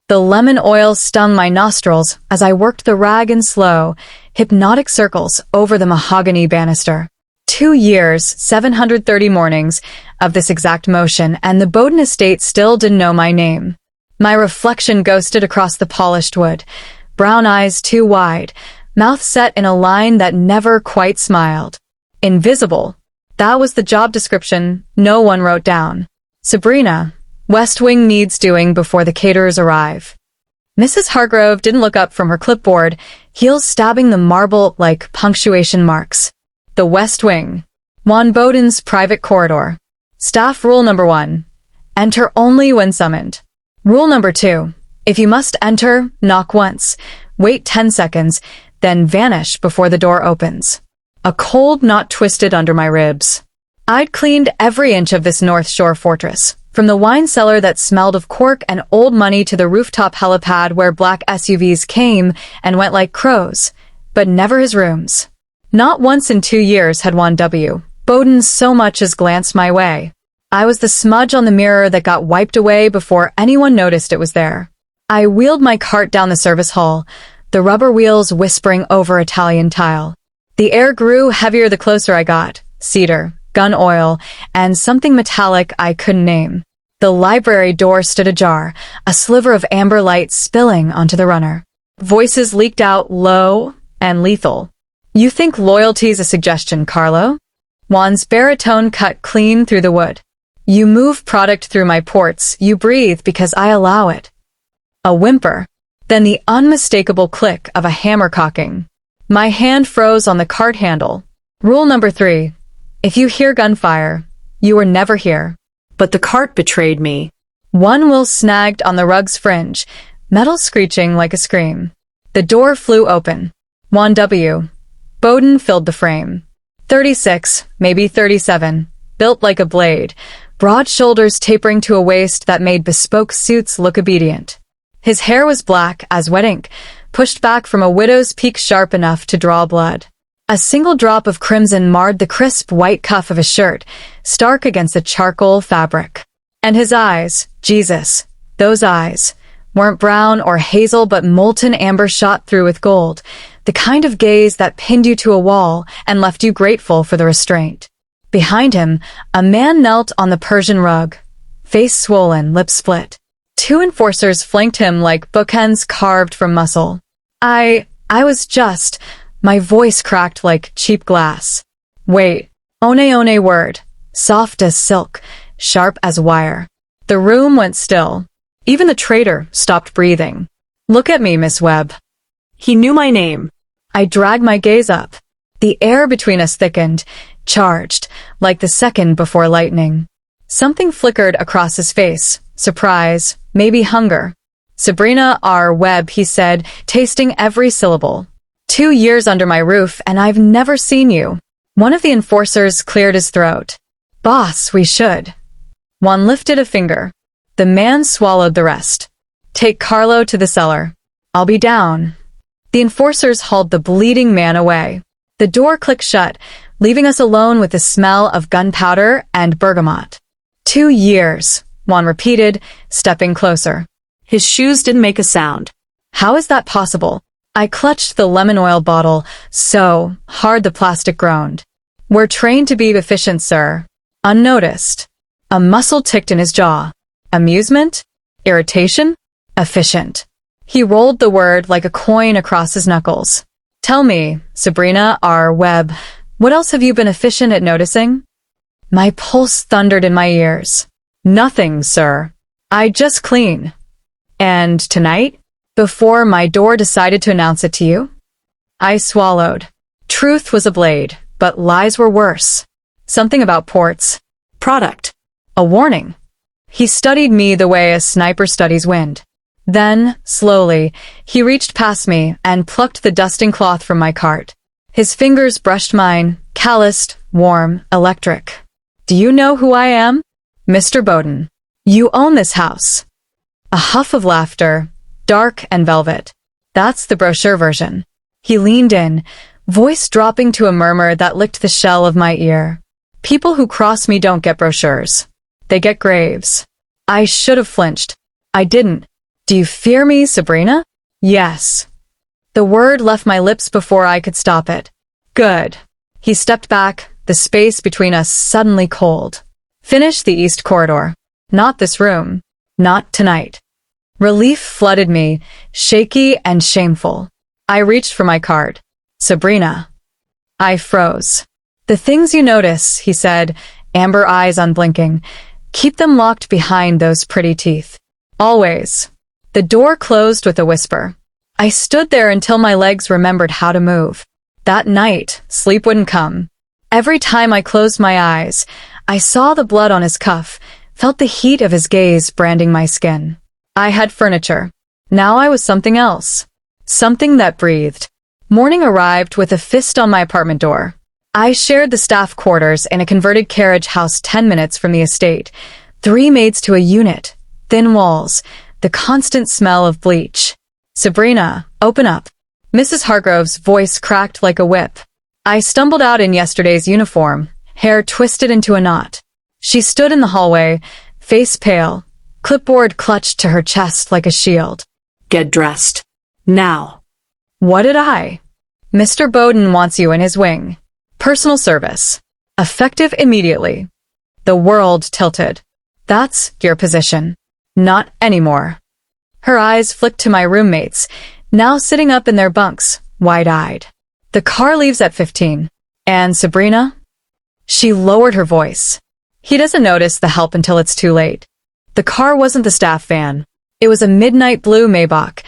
The lemon oil stung my nostrils as I worked the rag in slow, hypnotic circles over the mahogany banister. 2 years, 730 mornings of this exact motion, and the Bowden estate still didn't know my name. My reflection ghosted across the polished wood, brown eyes too wide, mouth set in a line that never quite smiled. Invisible. That was the job description no one wrote down. Sabrina, West Wing needs doing before the caterers arrive. Mrs. Hargrove didn't look up from her clipboard, heels stabbing the marble like punctuation marks. The West Wing. Juan Bowden's private corridor. Staff rule number 1. Enter only when summoned. Rule number 2. If you must enter, knock once, wait 10 seconds, then vanish before the door opens. A cold knot twisted under my ribs. I'd cleaned every inch of this North Shore fortress, from the wine cellar that smelled of cork and old money to the rooftop helipad where black SUVs came and went like crows, but never his rooms. Not once in 2 years had Juan W. Bowden so much as glanced my way. I was the smudge on the mirror that got wiped away before anyone noticed it was there. I wheeled my cart down the service hall, the rubber wheels whispering over Italian tile. The air grew heavier the closer I got. Cedar, gun oil, and something metallic I couldn't name. The library door stood ajar, a sliver of amber light spilling onto the runner. Voices leaked out low and lethal. You think loyalty's a suggestion, Carlo? Juan's baritone cut clean through the wood. You move product through my ports, you breathe because I allow it. A whimper, then the unmistakable click of a hammer cocking. My hand froze on the cart handle. Rule number 3. If you hear gunfire, you were never here. But the cart betrayed me. One wheel snagged on the rug's fringe, metal screeching like a scream. The door flew open. Juan W. Bowden filled the frame. 36, maybe 37, built like a blade, broad shoulders tapering to a waist that made bespoke suits look obedient. His hair was black as wet ink, pushed back from a widow's peak sharp enough to draw blood. A single drop of crimson marred the crisp white cuff of his shirt, stark against the charcoal fabric. And his eyes, Jesus, those eyes, weren't brown or hazel but molten amber shot through with gold, the kind of gaze that pinned you to a wall and left you grateful for the restraint. Behind him, a man knelt on the Persian rug, face swollen, lips split. 2 enforcers flanked him like bookends carved from muscle. I was just... My voice cracked like cheap glass. Wait. One word. Soft as silk, sharp as wire. The room went still. Even the traitor stopped breathing. Look at me, Miss Webb. He knew my name. I dragged my gaze up. The air between us thickened, charged, like the second before lightning. Something flickered across his face. Surprise, maybe hunger. Sabrina R. Webb, he said, tasting every syllable. 2 years under my roof, and I've never seen you. One of the enforcers cleared his throat. Boss, we should. One lifted a finger. The man swallowed the rest. Take Carlo to the cellar. I'll be down. The enforcers hauled the bleeding man away. The door clicked shut, leaving us alone with the smell of gunpowder and bergamot. 2 years, Juan repeated, stepping closer. His shoes didn't make a sound. How is that possible? I clutched the lemon oil bottle so hard the plastic groaned. We're trained to be efficient, sir. Unnoticed. A muscle ticked in his jaw. Amusement? Irritation? Efficient. He rolled the word like a coin across his knuckles. Tell me, Sabrina R. Webb, what else have you been efficient at noticing? My pulse thundered in my ears. Nothing, sir. I just clean. And tonight? Before my door decided to announce it to you? I swallowed. Truth was a blade, but lies were worse. Something about ports. Product. A warning. He studied me the way a sniper studies wind. Then, slowly, he reached past me and plucked the dusting cloth from my cart. His fingers brushed mine, calloused, warm, electric. Do you know who I am? Mr. Bowden. You own this house. A huff of laughter, dark and velvet. That's the brochure version. He leaned in, voice dropping to a murmur that licked the shell of my ear. People who cross me don't get brochures. They get graves. I should have flinched. I didn't. Do you fear me, Sabrina? Yes. The word left my lips before I could stop it. Good. He stepped back, the space between us suddenly cold. Finish the east corridor. Not this room. Not tonight. Relief flooded me, shaky and shameful. I reached for my card. Sabrina. I froze. The things you notice, he said, amber eyes unblinking. Keep them locked behind those pretty teeth. Always. The door closed with a whisper. I stood there until my legs remembered how to move. That night, sleep wouldn't come. Every time I closed my eyes, I saw the blood on his cuff, felt the heat of his gaze branding my skin. I had furniture. Now I was something else. Something that breathed. Morning arrived with a fist on my apartment door. I shared the staff quarters in a converted carriage house 10 minutes from the estate. 3 maids to a unit. Thin walls. The constant smell of bleach. Sabrina, open up. Mrs. Hargrove's voice cracked like a whip. I stumbled out in yesterday's uniform, hair twisted into a knot. She stood in the hallway, face pale, clipboard clutched to her chest like a shield. Get dressed. Now. What did I? Mr. Bowden wants you in his wing. Personal service. Effective immediately. The world tilted. That's your position. Not anymore. Her eyes flicked to my roommates, now sitting up in their bunks, wide-eyed. The car leaves at 15. And Sabrina? She lowered her voice. He doesn't notice the help until it's too late. The car wasn't the staff van. It was a midnight blue Maybach,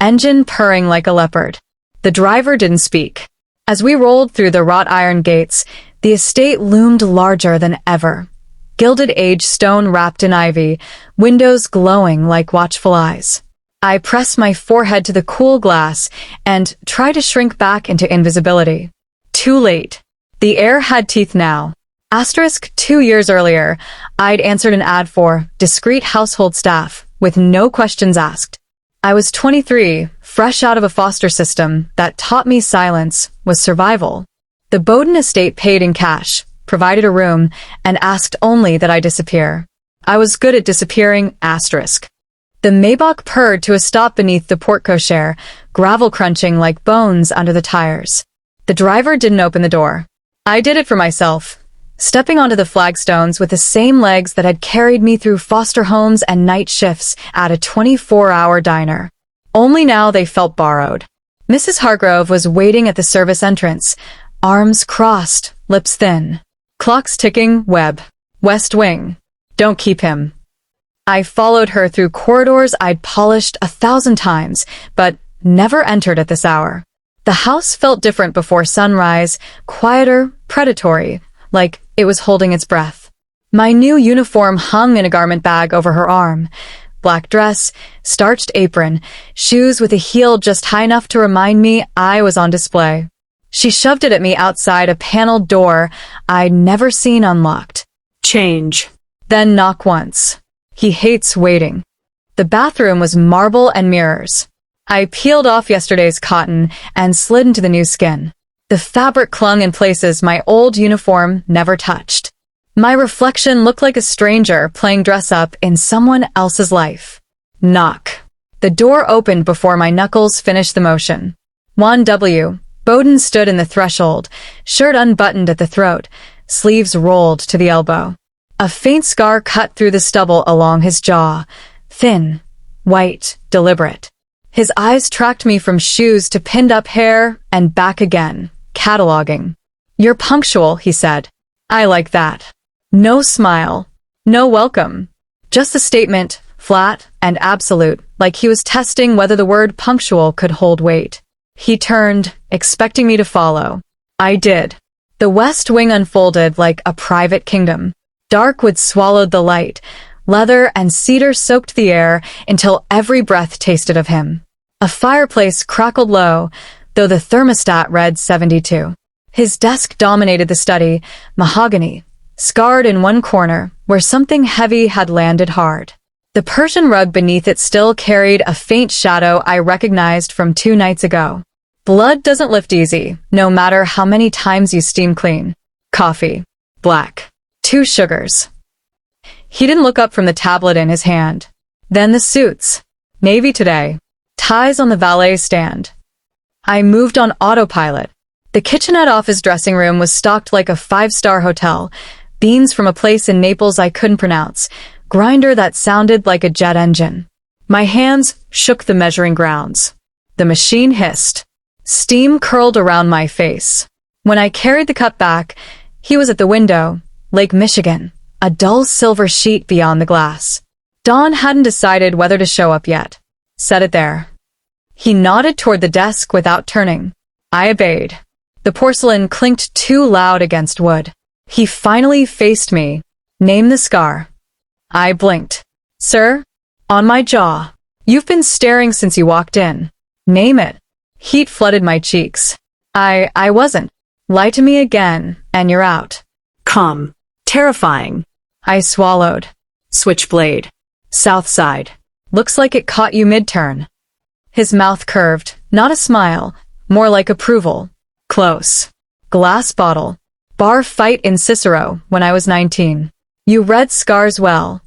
engine purring like a leopard. The driver didn't speak. As we rolled through the wrought iron gates, the estate loomed larger than ever. Gilded age stone wrapped in ivy, windows glowing like watchful eyes. I pressed my forehead to the cool glass and tried to shrink back into invisibility. Too late. The air had teeth now. Asterisk 2 years earlier, I'd answered an ad for discreet household staff with no questions asked. I was 23, fresh out of a foster system that taught me silence was survival. The Bowden estate paid in cash, provided a room, and asked only that I disappear. I was good at disappearing, asterisk. The Maybach purred to a stop beneath the porte-cochere, gravel crunching like bones under the tires. The driver didn't open the door. I did it for myself, stepping onto the flagstones with the same legs that had carried me through foster homes and night shifts at a 24-hour diner. Only now they felt borrowed. Mrs. Hargrove was waiting at the service entrance, arms crossed, lips thin. Clocks ticking, Webb. West Wing. Don't keep him. I followed her through corridors I'd polished 1,000 times, but never entered at this hour. The house felt different before sunrise, quieter, predatory, like it was holding its breath. My new uniform hung in a garment bag over her arm. Black dress, starched apron, shoes with a heel just high enough to remind me I was on display. She shoved it at me outside a paneled door I'd never seen unlocked. Change. Then knock once. He hates waiting. The bathroom was marble and mirrors. I peeled off yesterday's cotton and slid into the new skin. The fabric clung in places my old uniform never touched. My reflection looked like a stranger playing dress-up in someone else's life. Knock. The door opened before my knuckles finished the motion. Juan W. Bowden stood in the threshold, shirt unbuttoned at the throat, sleeves rolled to the elbow. A faint scar cut through the stubble along his jaw, thin, white, deliberate. His eyes tracked me from shoes to pinned-up hair and back again, cataloging. "You're punctual," he said. "I like that." No smile, no welcome. Just a statement, flat and absolute, like he was testing whether the word punctual could hold weight. He turned, expecting me to follow. I did. The West Wing unfolded like a private kingdom. Dark wood swallowed the light. Leather and cedar soaked the air until every breath tasted of him. A fireplace crackled low, though the thermostat read 72. His desk dominated the study, mahogany, scarred in one corner, where something heavy had landed hard. The Persian rug beneath it still carried a faint shadow I recognized from 2 nights ago. Blood doesn't lift easy, no matter how many times you steam clean. Coffee. Black. 2 sugars. He didn't look up from the tablet in his hand. Then the suits. Navy today. Ties on the valet stand. I moved on autopilot. The kitchenette off his dressing room was stocked like a five-star hotel. Beans from a place in Naples I couldn't pronounce. Grinder that sounded like a jet engine. My hands shook the measuring grounds. The machine hissed. Steam curled around my face. When I carried the cup back, he was at the window, Lake Michigan, a dull silver sheet beyond the glass. Dawn hadn't decided whether to show up yet. Set it there. He nodded toward the desk without turning. I obeyed. The porcelain clinked too loud against wood. He finally faced me. Name the scar. I blinked. Sir? On my jaw. You've been staring since you walked in. Name it. Heat flooded my cheeks. I wasn't. Lie to me again, and you're out. Come. Terrifying. I swallowed. Switchblade. South side. Looks like it caught you mid-turn. His mouth curved, not a smile, more like approval. Close. Glass bottle. Bar fight in Cicero when I was 19. You read scars well.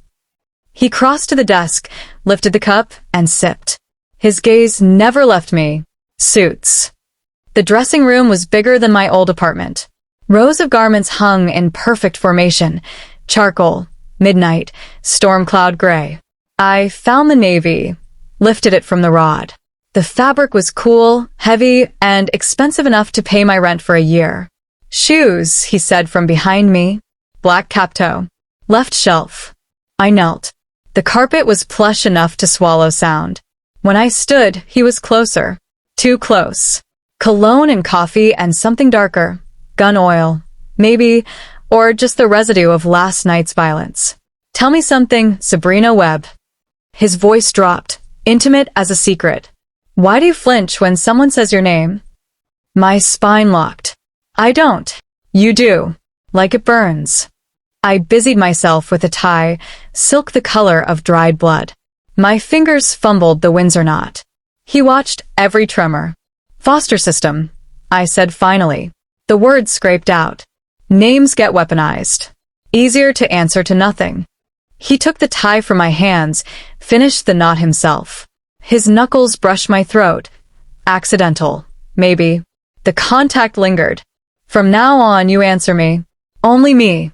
He crossed to the desk, lifted the cup, and sipped. His gaze never left me. Suits. The dressing room was bigger than my old apartment. Rows of garments hung in perfect formation. Charcoal, midnight, storm cloud gray. I found the navy, lifted it from the rod. The fabric was cool, heavy, and expensive enough to pay my rent for a year. Shoes, he said from behind me. Black cap-toe. Left shelf. I knelt. The carpet was plush enough to swallow sound. When I stood, he was closer. Too close. Cologne and coffee and something darker. Gun oil. Maybe, or just the residue of last night's violence. Tell me something, Sabrina Webb. His voice dropped, intimate as a secret. Why do you flinch when someone says your name? My spine locked. I don't. You do. Like it burns. I busied myself with a tie, silk the color of dried blood. My fingers fumbled the Windsor knot. He watched every tremor. Foster system, I said finally. The words scraped out. Names get weaponized. Easier to answer to nothing. He took the tie from my hands, finished the knot himself. His knuckles brushed my throat. Accidental, maybe. The contact lingered. From now on, you answer me. Only me.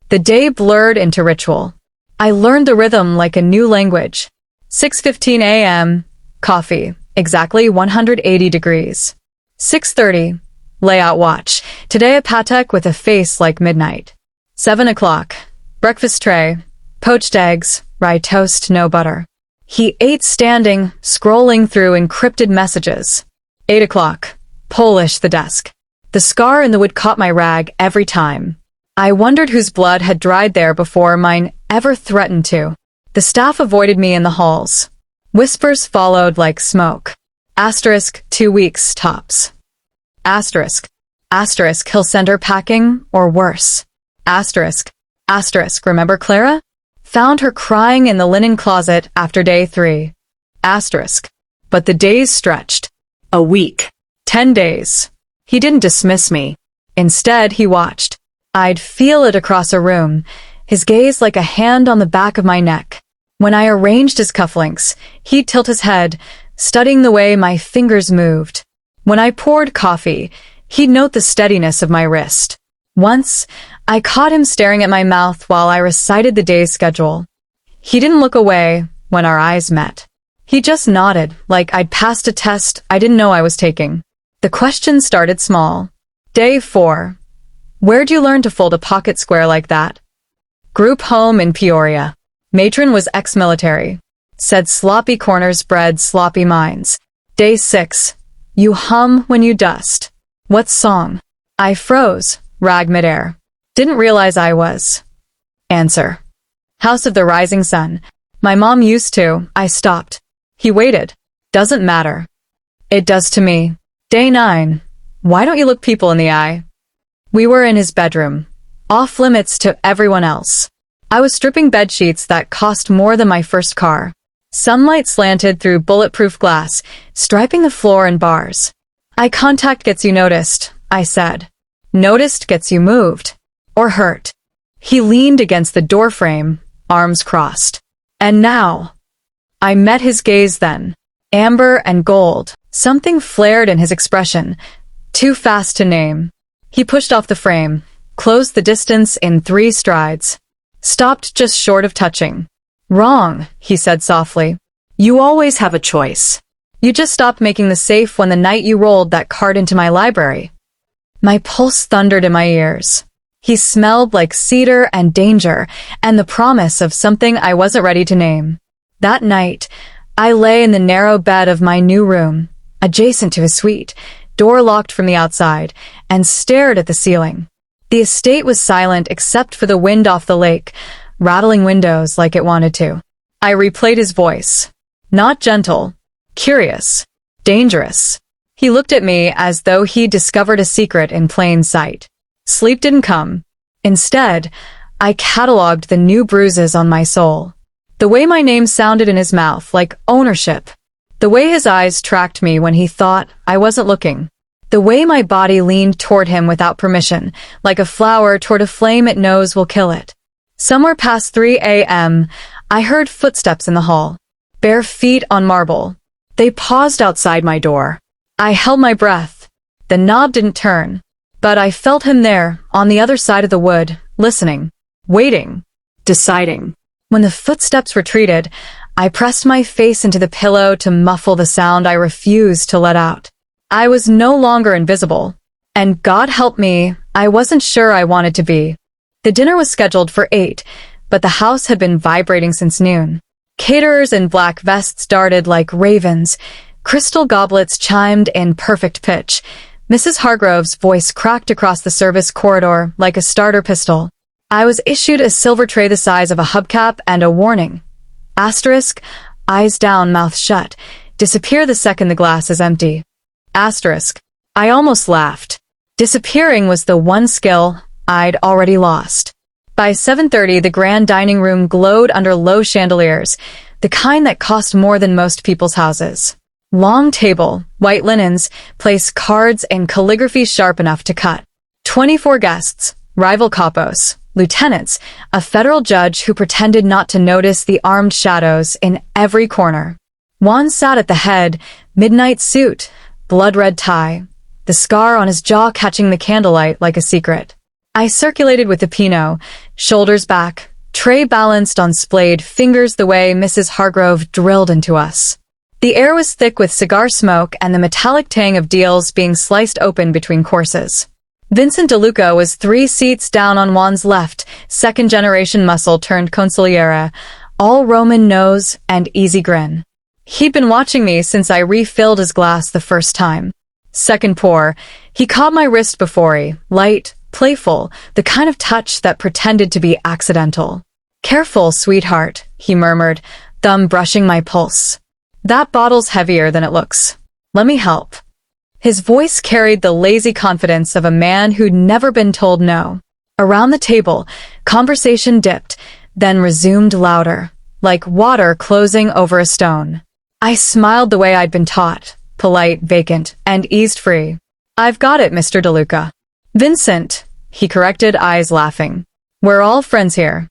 The day blurred into ritual. I learned the rhythm like a new language. 6:15 a.m., coffee, exactly 180 degrees. 6:30, layout watch. Today a Patek with a face like midnight. 7 o'clock, breakfast tray, poached eggs, rye toast, no butter. He ate standing, scrolling through encrypted messages. 8 o'clock, Polish the desk. The scar in the wood caught my rag every time. I wondered whose blood had dried there before mine ever threatened to. The staff avoided me in the halls. Whispers followed like smoke. Asterisk, 2 weeks, tops. Asterisk. Asterisk, he'll send her packing, or worse. Asterisk. Asterisk, remember Clara? Found her crying in the linen closet after day 3. Asterisk. But the days stretched. A week. 10 days. He didn't dismiss me. Instead, he watched. I'd feel it across a room, his gaze like a hand on the back of my neck. When I arranged his cufflinks, he'd tilt his head, studying the way my fingers moved. When I poured coffee, he'd note the steadiness of my wrist. Once, I caught him staring at my mouth while I recited the day's schedule. He didn't look away when our eyes met. He just nodded, like I'd passed a test I didn't know I was taking. The question started small. Day 4. Where'd you learn to fold a pocket square like that? Group home in Peoria. Matron was ex-military. Said sloppy corners bred sloppy minds. Day 6. You hum when you dust. What song? I froze, rag midair. Didn't realize I was. Answer. House of the Rising Sun. My mom used to. I stopped. He waited. Doesn't matter. It does to me. Day 9. Why don't you look people in the eye? We were in his bedroom. Off limits to everyone else. I was stripping bedsheets that cost more than my first car. Sunlight slanted through bulletproof glass, striping the floor and bars. Eye contact gets you noticed, I said. Noticed gets you moved. Or hurt. He leaned against the doorframe, arms crossed. And now. I met his gaze then. Amber and gold. Something flared in his expression. Too fast to name. He pushed off the frame, closed the distance in 3 strides. Stopped just short of touching. Wrong, he said softly. You always have a choice. You just stopped making the safe when the night you rolled that card into my library. My pulse thundered in my ears. He smelled like cedar and danger, and the promise of something I wasn't ready to name. That night, I lay in the narrow bed of my new room, adjacent to his suite, door locked from the outside, and stared at the ceiling. The estate was silent except for the wind off the lake, rattling windows like it wanted to. I replayed his voice. Not gentle, curious, dangerous. He looked at me as though he'd discovered a secret in plain sight. Sleep didn't come. Instead, I catalogued the new bruises on my soul. The way my name sounded in his mouth, like ownership. The way his eyes tracked me when he thought I wasn't looking. The way my body leaned toward him without permission, like a flower toward a flame it knows will kill it. Somewhere past 3 a.m., I heard footsteps in the hall. Bare feet on marble. They paused outside my door. I held my breath. The knob didn't turn. But I felt him there, on the other side of the wood, listening, waiting, deciding. When the footsteps retreated, I pressed my face into the pillow to muffle the sound I refused to let out. I was no longer invisible. And God help me, I wasn't sure I wanted to be. The dinner was scheduled for 8, but the house had been vibrating since noon. Caterers in black vests darted like ravens. Crystal goblets chimed in perfect pitch. Mrs. Hargrove's voice cracked across the service corridor like a starter pistol. I was issued a silver tray the size of a hubcap and a warning. Asterisk, eyes down, mouth shut. Disappear the second the glass is empty. Asterisk. I almost laughed. Disappearing was the one skill I'd already lost. By 7:30, the grand dining room glowed under low chandeliers, the kind that cost more than most people's houses. Long table, white linens, place cards in calligraphy sharp enough to cut. 24 guests, rival capos, lieutenants, a federal judge who pretended not to notice the armed shadows in every corner. Juan sat at the head, midnight suit, blood-red tie, the scar on his jaw catching the candlelight like a secret. I circulated with the Pinot, shoulders back, tray balanced on splayed fingers the way Mrs. Hargrove drilled into us. The air was thick with cigar smoke and the metallic tang of deals being sliced open between courses. Vincent DeLuca was 3 seats down on Juan's left, second-generation muscle turned consigliere, all Roman nose and easy grin. He'd been watching me since I refilled his glass the first time. Second pour, he caught my wrist before he, light, playful, the kind of touch that pretended to be accidental. Careful, sweetheart, he murmured, thumb brushing my pulse. That bottle's heavier than it looks. Let me help. His voice carried the lazy confidence of a man who'd never been told no. Around the table, conversation dipped, then resumed louder, like water closing over a stone. I smiled the way I'd been taught, polite, vacant, and eased free. I've got it, Mr. DeLuca. Vincent, he corrected, eyes laughing. We're all friends here.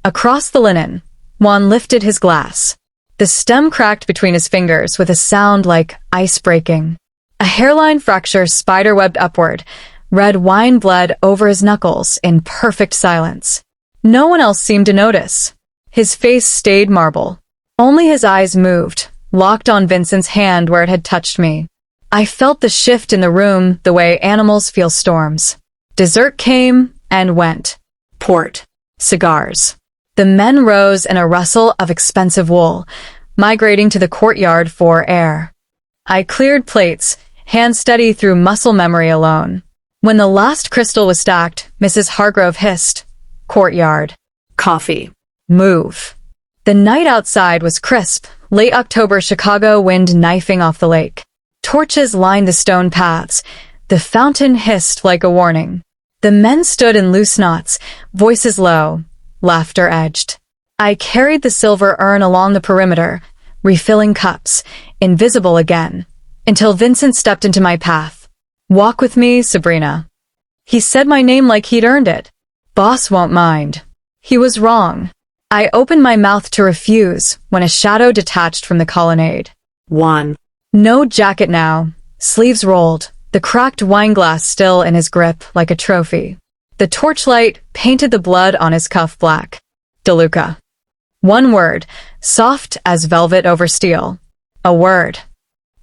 Across the linen, Juan lifted his glass. The stem cracked between his fingers with a sound like ice breaking. A hairline fracture spider-webbed upward. Red wine bled over his knuckles in perfect silence. No one else seemed to notice. His face stayed marble. Only his eyes moved, locked on Vincent's hand where it had touched me. I felt the shift in the room the way animals feel storms. Dessert came and went. Port. Cigars. The men rose in a rustle of expensive wool, migrating to the courtyard for air. I cleared plates, hand steady through muscle memory alone. When the last crystal was stacked, Mrs. Hargrove hissed, "Courtyard. Coffee." Move." The night outside was crisp, late October Chicago wind knifing off the lake. Torches lined the stone paths. The fountain hissed like a warning. The men stood in loose knots, voices low, laughter edged. I carried the silver urn along the perimeter, refilling cups, invisible again, until Vincent stepped into my path. "Walk with me, Sabrina." He said my name like he'd earned it. "Boss won't mind." He was wrong. I opened my mouth to refuse when a shadow detached from the colonnade. Juan. No jacket now, sleeves rolled, the cracked wine glass still in his grip like a trophy. The torchlight painted the blood on his cuff black. DeLuca. One word, soft as velvet over steel. A word.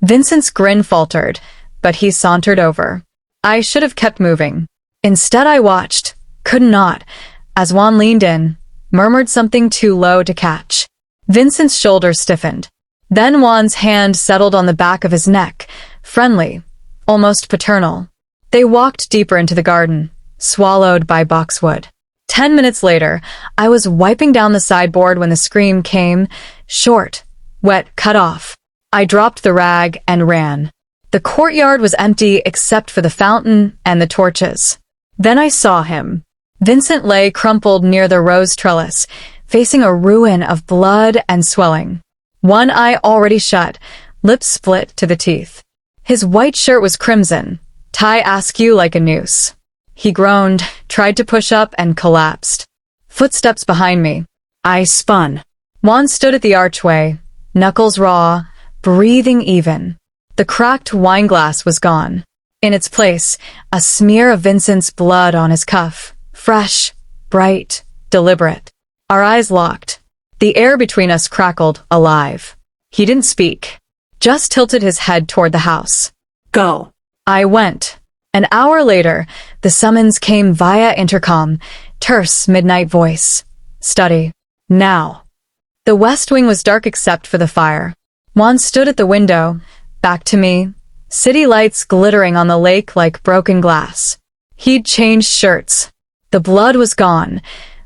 Vincent's grin faltered, but he sauntered over. I should have kept moving. Instead I watched, could not, as Juan leaned in, murmured something too low to catch. Vincent's shoulders stiffened. Then Juan's hand settled on the back of his neck, friendly, almost paternal. They walked deeper into the garden, swallowed by boxwood. 10 minutes later, I was wiping down the sideboard when the scream came, short, wet, cut off. I dropped the rag and ran. The courtyard was empty except for the fountain and the torches. Then I saw him. Vincent lay crumpled near the rose trellis, facing a ruin of blood and swelling. One eye already shut, lips split to the teeth. His white shirt was crimson, tie askew like a noose. He groaned, tried to push up, and collapsed. Footsteps behind me. I spun. Juan stood at the archway, knuckles raw, breathing even. The cracked wine glass was gone. In its place, a smear of Vincent's blood on his cuff. Fresh, bright, deliberate. Our eyes locked. The air between us crackled, alive. He didn't speak, just tilted his head toward the house. Go. I went. An hour later, the summons came via intercom, terse midnight voice. Study. Now. The west wing was dark except for the fire. Juan stood at the window, back to me, city lights glittering on the lake like broken glass. He'd changed shirts. The blood was gone,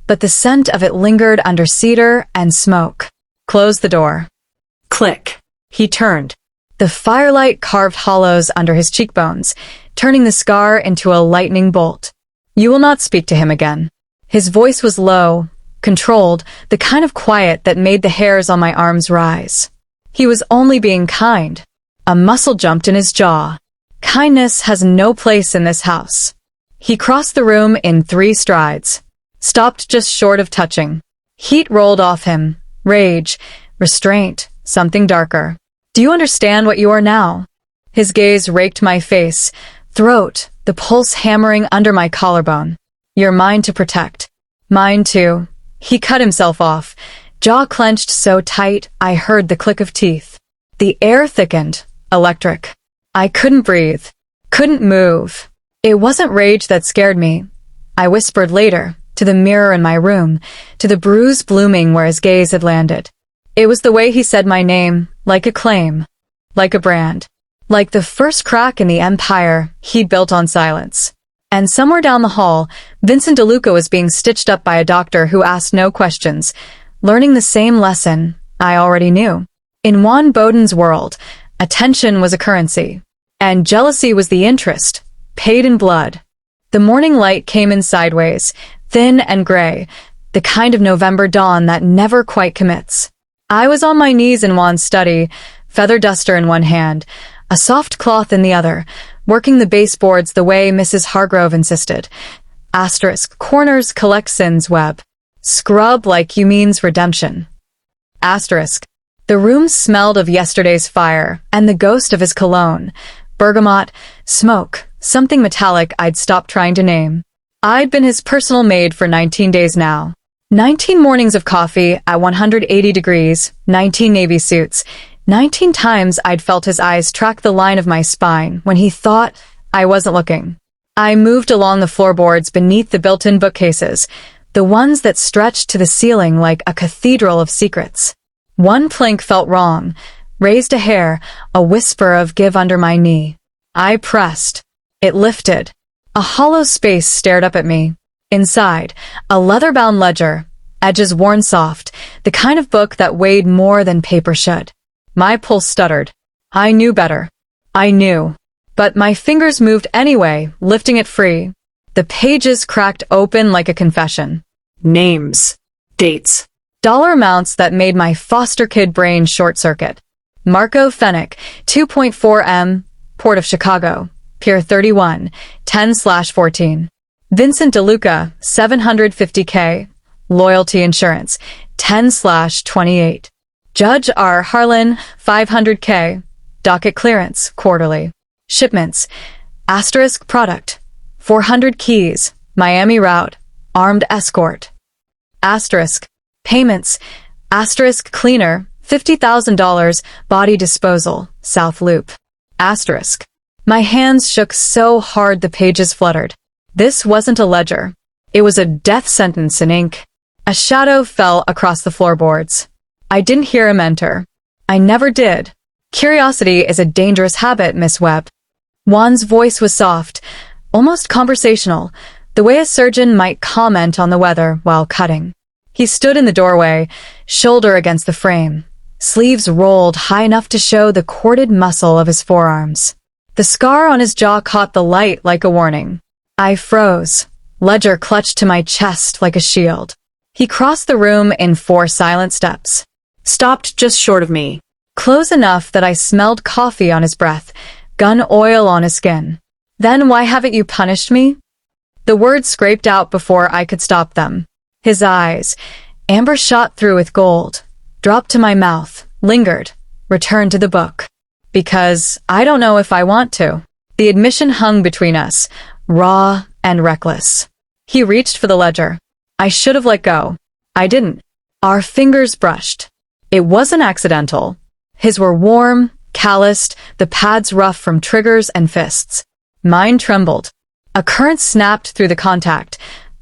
but the scent of it lingered under cedar and smoke. Close the door. Click. He turned. The firelight carved hollows under his cheekbones, turning the scar into a lightning bolt. You will not speak to him again. His voice was low, controlled, the kind of quiet that made the hairs on my arms rise. He was only being kind. A muscle jumped in his jaw. Kindness has no place in this house. He crossed the room in 3 strides, stopped just short of touching. Heat rolled off him, rage, restraint, something darker. Do you understand what you are now? His gaze raked my face, throat, the pulse hammering under my collarbone. You're mine to protect. Mine too. He cut himself off, jaw clenched so tight I heard the click of teeth. The air thickened, electric. I couldn't breathe, couldn't move. It wasn't rage that scared me. I whispered later, to the mirror in my room, to the bruise blooming where his gaze had landed. It was the way he said my name, like a claim, like a brand, like the first crack in the empire he'd built on silence. And somewhere down the hall, Vincent DeLuca was being stitched up by a doctor who asked no questions, learning the same lesson I already knew. In Juan Bowden's world, attention was a currency, and jealousy was the interest, paid in blood. The morning light came in sideways, thin and gray, the kind of November dawn that never quite commits. I was on my knees in Juan's study, feather duster in one hand, a soft cloth in the other, working the baseboards the way Mrs. Hargrove insisted. Asterisk, corners collect sins, Webb. Scrub like you means redemption. Asterisk. The room smelled of yesterday's fire and the ghost of his cologne. Bergamot, smoke, something metallic I'd stopped trying to name. I'd been his personal maid for 19 days now. 19 mornings of coffee at 180 degrees, 19 navy suits. 19 times I'd felt his eyes track the line of my spine when he thought I wasn't looking. I moved along the floorboards beneath the built-in bookcases, the ones that stretched to the ceiling like a cathedral of secrets. One plank felt wrong, raised a hair, a whisper of give under my knee. I pressed. It lifted. A hollow space stared up at me. Inside, a leather-bound ledger, edges worn soft, the kind of book that weighed more than paper should. My pulse stuttered. I knew better. I knew. But my fingers moved anyway, lifting it free. The pages cracked open like a confession. Names. Dates. Dollar amounts that made my foster kid brain short-circuit. Marco Fennick, 2.4 M, Port of Chicago, Pier 31, 10/14. Vincent DeLuca, 750K, Loyalty insurance, 10/28. Judge R. Harlan, 500K. Docket clearance, quarterly. Shipments, asterisk product, 400 keys, Miami route, armed escort. Asterisk, payments, asterisk cleaner, $50,000, body disposal, South Loop. Asterisk. My hands shook so hard the pages fluttered. This wasn't a ledger. It was a death sentence in ink. A shadow fell across the floorboards. I didn't hear him enter. I never did. Curiosity is a dangerous habit, Miss Webb. Juan's voice was soft, almost conversational, the way a surgeon might comment on the weather while cutting. He stood in the doorway, shoulder against the frame, sleeves rolled high enough to show the corded muscle of his forearms. The scar on his jaw caught the light like a warning. I froze, ledger clutched to my chest like a shield. He crossed the room in 4 silent steps. Stopped just short of me. Close enough that I smelled coffee on his breath, gun oil on his skin. Then why haven't you punished me? The words scraped out before I could stop them. His eyes, amber shot through with gold, dropped to my mouth, lingered, returned to the book. Because I don't know if I want to. The admission hung between us, raw and reckless. He reached for the ledger. I should have let go. I didn't. Our fingers brushed. It wasn't accidental. His were warm, calloused, the pads rough from triggers and fists. Mine trembled. A current snapped through the contact.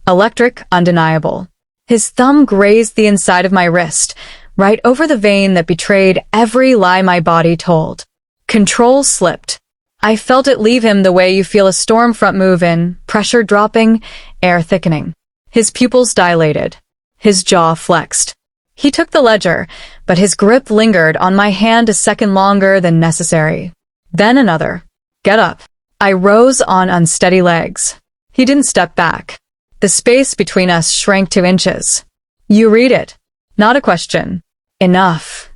Electric, undeniable. His thumb grazed the inside of my wrist, right over the vein that betrayed every lie my body told. Control slipped. I felt it leave him the way you feel a storm front move in, pressure dropping, air thickening. His pupils dilated. His jaw flexed. He took the ledger, but his grip lingered on my hand a second longer than necessary. Then another. Get up. I rose on unsteady legs. He didn't step back. The space between us shrank to inches. You read it. Not a question. Enough.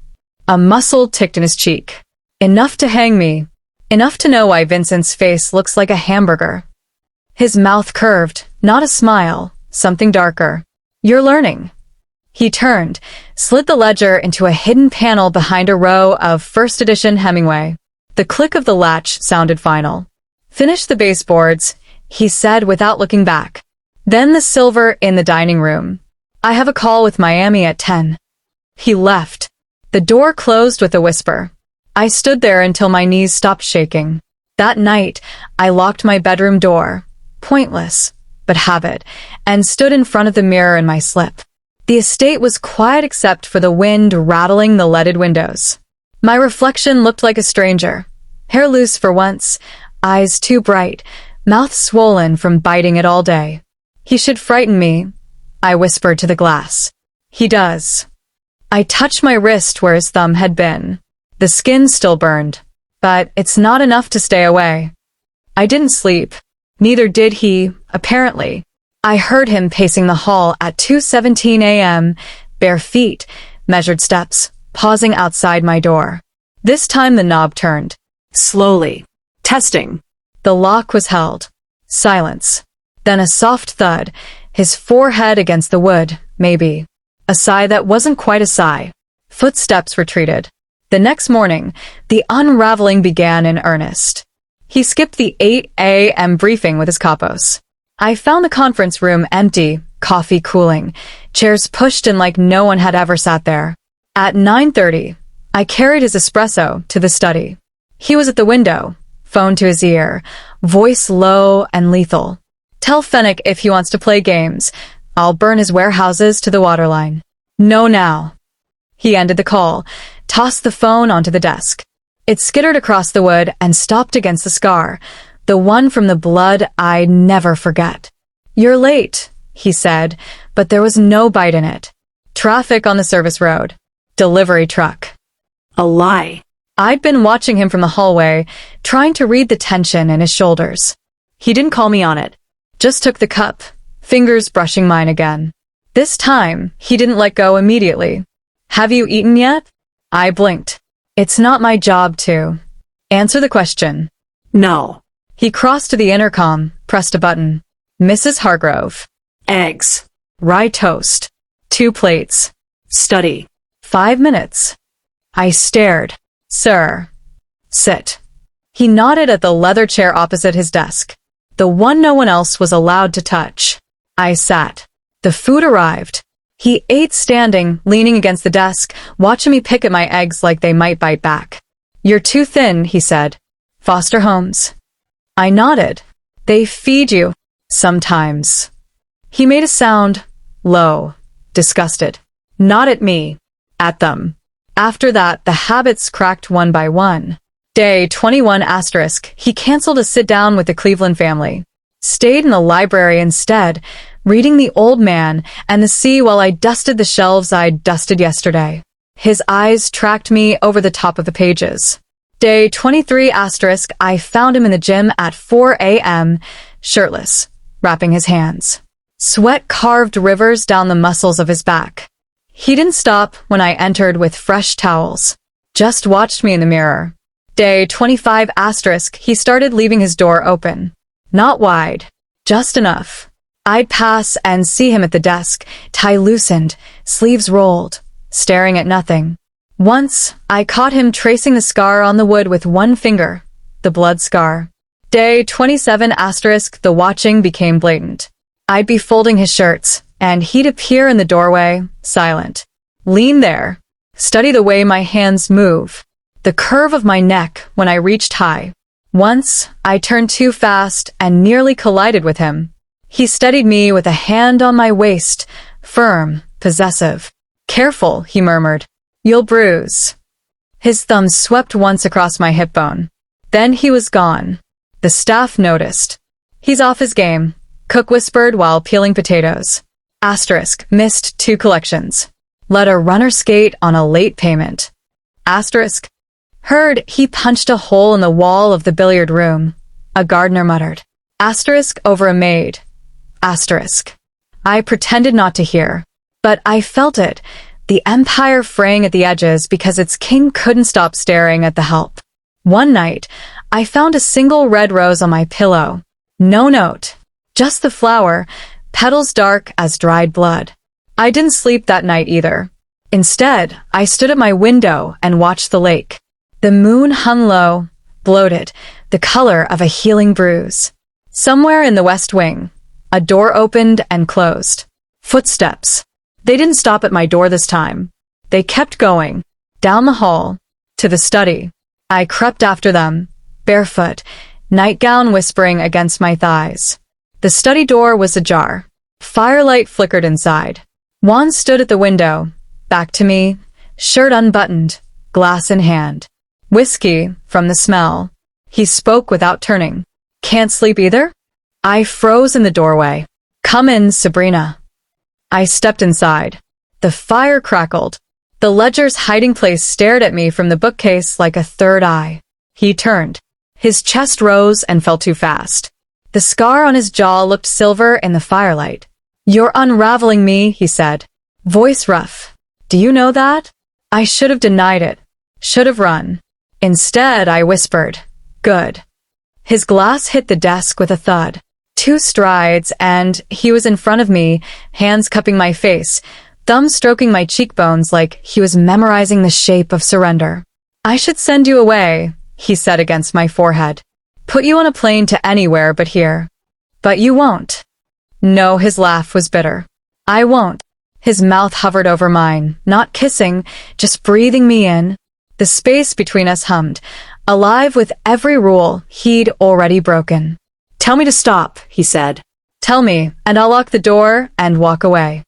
A muscle ticked in his cheek. Enough to hang me. Enough to know why Vincent's face looks like a hamburger. His mouth curved, not a smile, something darker. You're learning. He turned, slid the ledger into a hidden panel behind a row of first edition Hemingway. The click of the latch sounded final. Finish the baseboards, he said without looking back. Then the silver in the dining room. I have a call with Miami at 10. He left. The door closed with a whisper. I stood there until my knees stopped shaking. That night, I locked my bedroom door, pointless, but habit, and stood in front of the mirror in my slip. The estate was quiet except for the wind rattling the leaded windows. My reflection looked like a stranger. Hair loose for once, eyes too bright, mouth swollen from biting it all day. He should frighten me, I whispered to the glass. He does. I touched my wrist where his thumb had been. The skin still burned, but it's not enough to stay away. I didn't sleep. Neither did he, apparently. I heard him pacing the hall at 2:17 a.m., bare feet, measured steps, pausing outside my door. This time the knob turned. Slowly. Testing. The lock was held. Silence. Then a soft thud, his forehead against the wood, maybe. A sigh that wasn't quite a sigh. Footsteps retreated. The next morning, the unraveling began in earnest. He skipped the 8 a.m. briefing with his capos. I found the conference room empty, coffee cooling, chairs pushed in like no one had ever sat there. At 9:30, I carried his espresso to the study. He was at the window, phone to his ear, voice low and lethal. Tell Fennec if he wants to play games. I'll burn his warehouses to the waterline. No now. He ended the call, tossed the phone onto the desk. It skittered across the wood and stopped against the scar, the one from the blood I'd never forget. You're late, he said, but there was no bite in it. Traffic on the service road. Delivery truck. A lie. I'd been watching him from the hallway, trying to read the tension in his shoulders. He didn't call me on it. Just took the cup, fingers brushing mine again. This time, he didn't let go immediately. Have you eaten yet? I blinked. It's not my job to. Answer the question. No. He crossed to the intercom, pressed a button. Mrs. Hargrove. Eggs. Rye toast. 2 plates. Study. 5 minutes. I stared. Sir. Sit. He nodded at the leather chair opposite his desk, the one no one else was allowed to touch. I sat. The food arrived. He ate standing, leaning against the desk, watching me pick at my eggs like they might bite back. You're too thin, he said. Foster homes. I nodded. They feed you. Sometimes. He made a sound, low, disgusted. Not at me. At them. After that, the habits cracked one by one. Day 21 asterisk, he canceled a sit-down with the Cleveland family. Stayed in the library instead, reading The Old Man and the Sea while I dusted the shelves I'd dusted yesterday. His eyes tracked me over the top of the pages. Day 23 asterisk, I found him in the gym at 4 a.m., shirtless, wrapping his hands. Sweat carved rivers down the muscles of his back. He didn't stop when I entered with fresh towels. Just watched me in the mirror. Day 25 asterisk, he started leaving his door open. Not wide. Just enough. I'd pass and see him at the desk, tie loosened, sleeves rolled, staring at nothing. Once, I caught him tracing the scar on the wood with one finger, the blood scar. Day 27 asterisk, the watching became blatant. I'd be folding his shirts, and he'd appear in the doorway, silent. Lean there. Study the way my hands move. The curve of my neck when I reached high. Once, I turned too fast and nearly collided with him. He steadied me with a hand on my waist, firm, possessive. Careful, he murmured. You'll bruise. His thumb swept once across my hip bone. Then he was gone. The staff noticed. He's off his game, Cook whispered while peeling potatoes. Asterisk, missed 2 collections. Let a runner skate on a late payment. Asterisk, heard he punched a hole in the wall of the billiard room. A gardener muttered. Asterisk over a maid. Asterisk. I pretended not to hear, but I felt it, the empire fraying at the edges because its king couldn't stop staring at the help. One night, I found a single red rose on my pillow. No note. Just the flower, petals dark as dried blood. I didn't sleep that night either. Instead, I stood at my window and watched the lake. The moon hung low, bloated, the color of a healing bruise. Somewhere in the west wing, a door opened and closed. Footsteps. They didn't stop at my door this time. They kept going, down the hall, to the study. I crept after them, barefoot, nightgown whispering against my thighs. The study door was ajar. Firelight flickered inside. Juan stood at the window, back to me, shirt unbuttoned, glass in hand. Whiskey, from the smell. He spoke without turning. Can't sleep either? I froze in the doorway. Come in, Sabrina. I stepped inside. The fire crackled. The ledger's hiding place stared at me from the bookcase like a third eye. He turned. His chest rose and fell too fast. The scar on his jaw looked silver in the firelight. You're unraveling me, he said. Voice rough. Do you know that? I should have denied it. Should have run. Instead, I whispered. Good. His glass hit the desk with a thud. 2 strides, and he was in front of me, hands cupping my face, thumb stroking my cheekbones like he was memorizing the shape of surrender. I should send you away, he said against my forehead. Put you on a plane to anywhere but here. But you won't. No, his laugh was bitter. I won't. His mouth hovered over mine, not kissing, just breathing me in. The space between us hummed, alive with every rule he'd already broken. Tell me to stop, he said. Tell me, and I'll lock the door and walk away.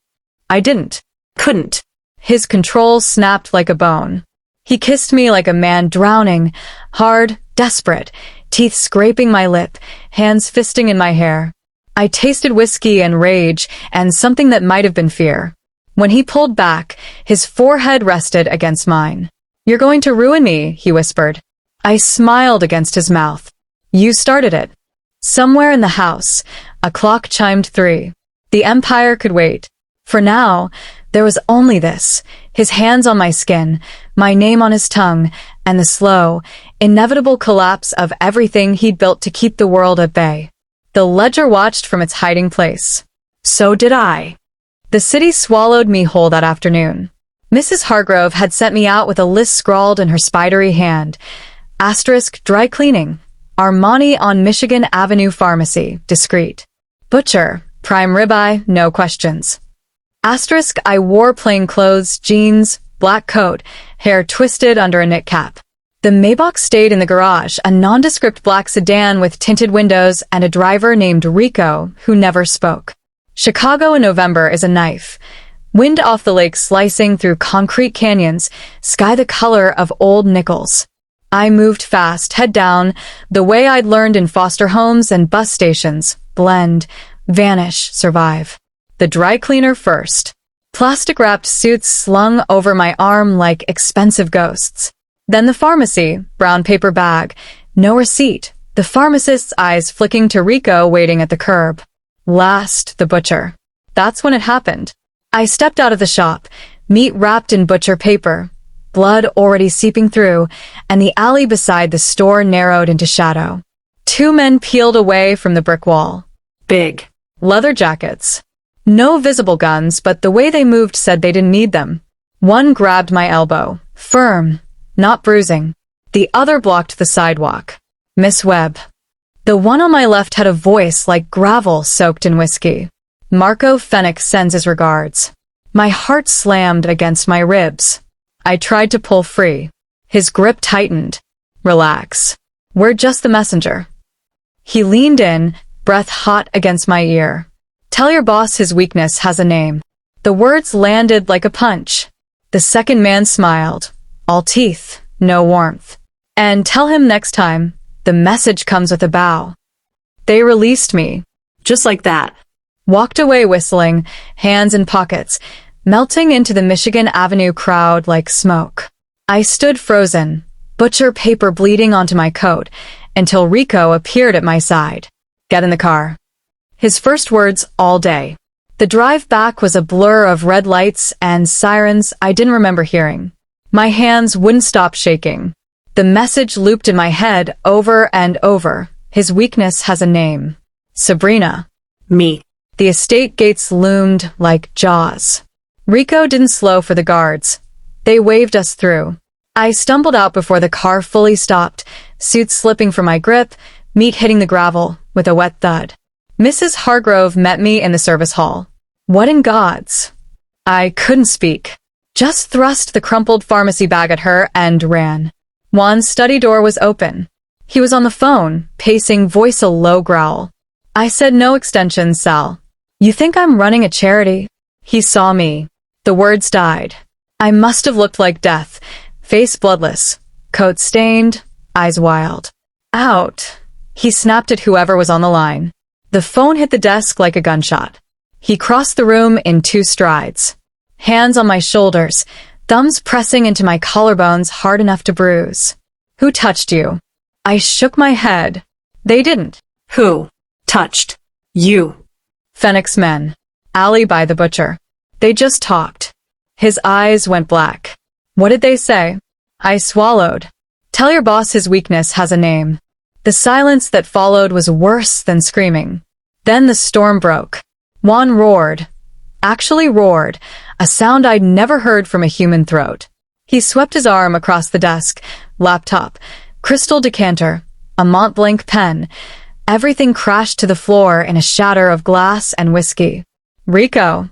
I didn't. Couldn't. His control snapped like a bone. He kissed me like a man drowning, hard, desperate, teeth scraping my lip, hands fisting in my hair. I tasted whiskey and rage and something that might have been fear. When he pulled back, his forehead rested against mine. You're going to ruin me, he whispered. I smiled against his mouth. You started it. Somewhere in the house, a clock chimed 3. The empire could wait. For now, there was only this, his hands on my skin, my name on his tongue, and the slow, inevitable collapse of everything he'd built to keep the world at bay. The ledger watched from its hiding place. So did I. The city swallowed me whole that afternoon. Mrs. Hargrove had sent me out with a list scrawled in her spidery hand. Asterisk dry cleaning. Armani on Michigan Avenue Pharmacy, discreet. Butcher, prime ribeye, no questions. Asterisk I wore plain clothes, jeans, black coat, hair twisted under a knit cap. The Maybach stayed in the garage, a nondescript black sedan with tinted windows and a driver named Rico who never spoke. Chicago in November is a knife. Wind off the lake slicing through concrete canyons, sky the color of old nickels. I moved fast, head down, the way I'd learned in foster homes and bus stations. Blend, vanish, survive. The dry cleaner first. Plastic-wrapped suits slung over my arm like expensive ghosts. Then the pharmacy, brown paper bag. No receipt. The pharmacist's eyes flicking to Rico waiting at the curb. Last, the butcher. That's when it happened. I stepped out of the shop, meat wrapped in butcher paper, blood already seeping through, and the alley beside the store narrowed into shadow. Two men peeled away from the brick wall. Big. Leather jackets. No visible guns, but the way they moved said they didn't need them. One grabbed my elbow. Firm. Not bruising. The other blocked the sidewalk. Miss Webb. The one on my left had a voice like gravel soaked in whiskey. Marco Fennick sends his regards. My heart slammed against my ribs. I tried to pull free. His grip tightened. Relax. We're just the messenger. He leaned in, breath hot against my ear. Tell your boss his weakness has a name. The words landed like a punch. The second man smiled. All teeth, no warmth. And tell him next time, the message comes with a bow. They released me. Just like that. Walked away whistling, hands in pockets, melting into the Michigan Avenue crowd like smoke. I stood frozen, butcher paper bleeding onto my coat, until Rico appeared at my side. Get in the car. His first words all day. The drive back was a blur of red lights and sirens I didn't remember hearing. My hands wouldn't stop shaking. The message looped in my head over and over. His weakness has a name. Sabrina. Me. The estate gates loomed like jaws. Rico didn't slow for the guards. They waved us through. I stumbled out before the car fully stopped, suits slipping from my grip, meat hitting the gravel with a wet thud. Mrs. Hargrove met me in the service hall. What in God's? I couldn't speak. Just thrust the crumpled pharmacy bag at her and ran. Juan's study door was open. He was on the phone, pacing, voice a low growl. I said no extensions, Sal. You think I'm running a charity? He saw me. The words died. I must have looked like death, face bloodless, coat stained, eyes wild. Out. He snapped at whoever was on the line. The phone hit the desk like a gunshot. He crossed the room in 2 strides. Hands on my shoulders, thumbs pressing into my collarbones hard enough to bruise. Who touched you? I shook my head. They didn't. Who touched you? Fennick's men. Alley by the butcher. They just talked. His eyes went black. What did they say? I swallowed. Tell your boss his weakness has a name. The silence that followed was worse than screaming. Then the storm broke. Juan roared. Actually roared, a sound I'd never heard from a human throat. He swept his arm across the desk, laptop, crystal decanter, a Mont Blanc pen. Everything crashed to the floor in a shatter of glass and whiskey. Rico.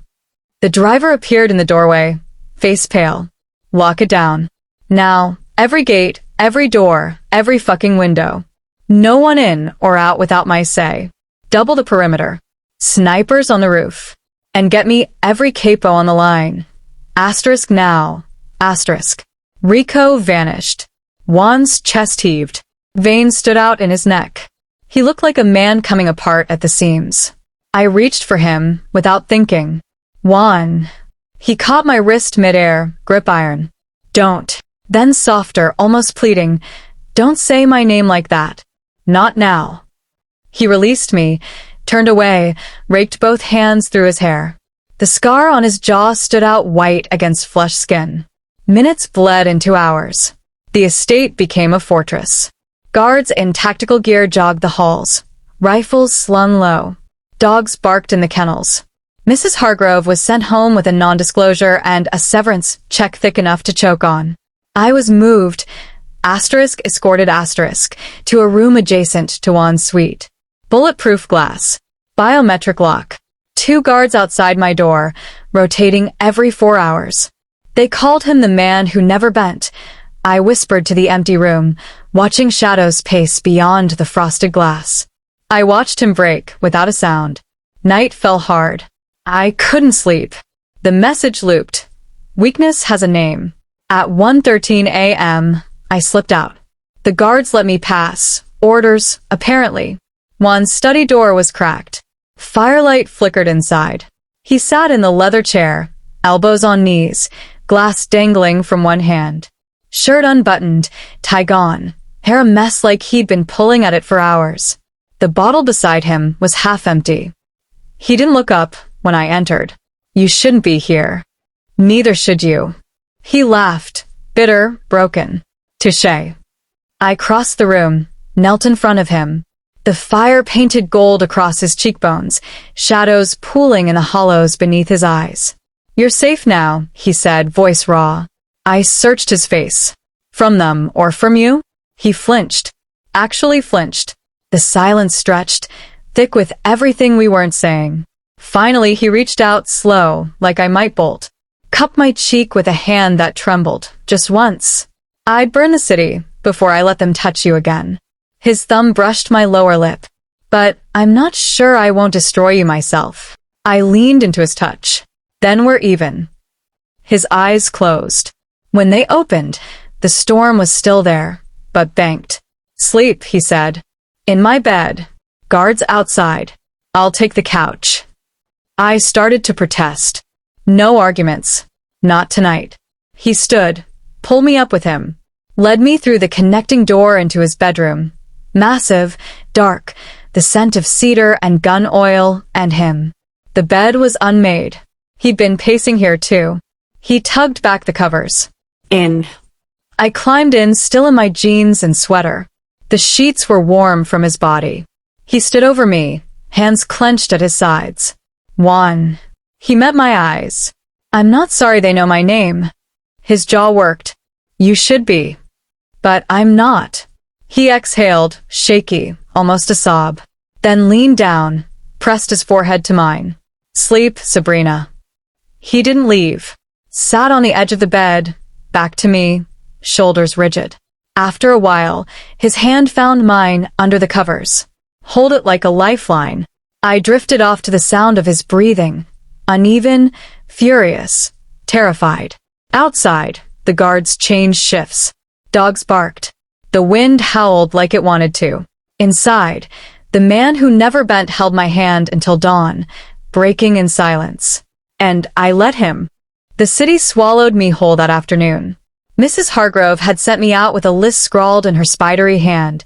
The driver appeared in the doorway, face pale. Lock it down. Now, every gate, every door, every fucking window. No one in or out without my say. Double the perimeter. Snipers on the roof. And get me every capo on the line. Asterisk now. Asterisk. Rico vanished. Juan's chest heaved. Veins stood out in his neck. He looked like a man coming apart at the seams. I reached for him, without thinking. Juan. He caught my wrist midair, grip iron. Don't. Then softer, almost pleading. Don't say my name like that. Not now. He released me, turned away, raked both hands through his hair. The scar on his jaw stood out white against flesh skin. Minutes bled into hours. The estate became a fortress. Guards in tactical gear jogged the halls. Rifles slung low. Dogs barked in the kennels. Mrs. Hargrove was sent home with a non-disclosure and a severance check thick enough to choke on. I was moved, escorted to a room adjacent to Juan's suite. Bulletproof glass. Biometric lock. 2 guards outside my door, rotating every 4 hours. They called him the man who never bent. I whispered to the empty room, watching shadows pace beyond the frosted glass. I watched him break without a sound. Night fell hard. I couldn't sleep. The message looped. Weakness has a name. At 1:13 a.m., I slipped out. The guards let me pass. Orders, apparently. Juan's study door was cracked. Firelight flickered inside. He sat in the leather chair, elbows on knees, glass dangling from one hand. Shirt unbuttoned, tie gone, hair a mess like he'd been pulling at it for hours. The bottle beside him was half empty. He didn't look up when I entered. You shouldn't be here. Neither should you. He laughed, bitter, broken. Touché. I crossed the room, knelt in front of him. The fire painted gold across his cheekbones, shadows pooling in the hollows beneath his eyes. You're safe now, he said, voice raw. I searched his face. From them, or from you? He flinched. Actually flinched. The silence stretched, thick with everything we weren't saying. Finally, he reached out, slow, like I might bolt. Cupped my cheek with a hand that trembled, just once. I'd burn the city before I let them touch you again. His thumb brushed my lower lip. But I'm not sure I won't destroy you myself. I leaned into his touch. Then we're even. His eyes closed. When they opened, the storm was still there, but banked. Sleep, he said. In my bed. Guards outside. I'll take the couch. I started to protest. No arguments. Not tonight. He stood, pulled me up with him, led me through the connecting door into his bedroom. Massive, dark, the scent of cedar and gun oil and him. The bed was unmade. He'd been pacing here too. He tugged back the covers. In. I climbed in, still in my jeans and sweater. The sheets were warm from his body. He stood over me, hands clenched at his sides. Juan. He met my eyes. I'm not sorry they know my name. His jaw worked. You should be. But I'm not. He exhaled, shaky, almost a sob. Then leaned down, pressed his forehead to mine. Sleep, Sabrina. He didn't leave. Sat on the edge of the bed, back to me, shoulders rigid. After a while, his hand found mine under the covers. Hold it like a lifeline. I drifted off to the sound of his breathing. Uneven, furious, terrified. Outside, the guards changed shifts. Dogs barked. The wind howled like it wanted to. Inside, the man who never bent held my hand until dawn, breaking in silence. And I let him. The city swallowed me whole that afternoon. Mrs. Hargrove had sent me out with a list scrawled in her spidery hand.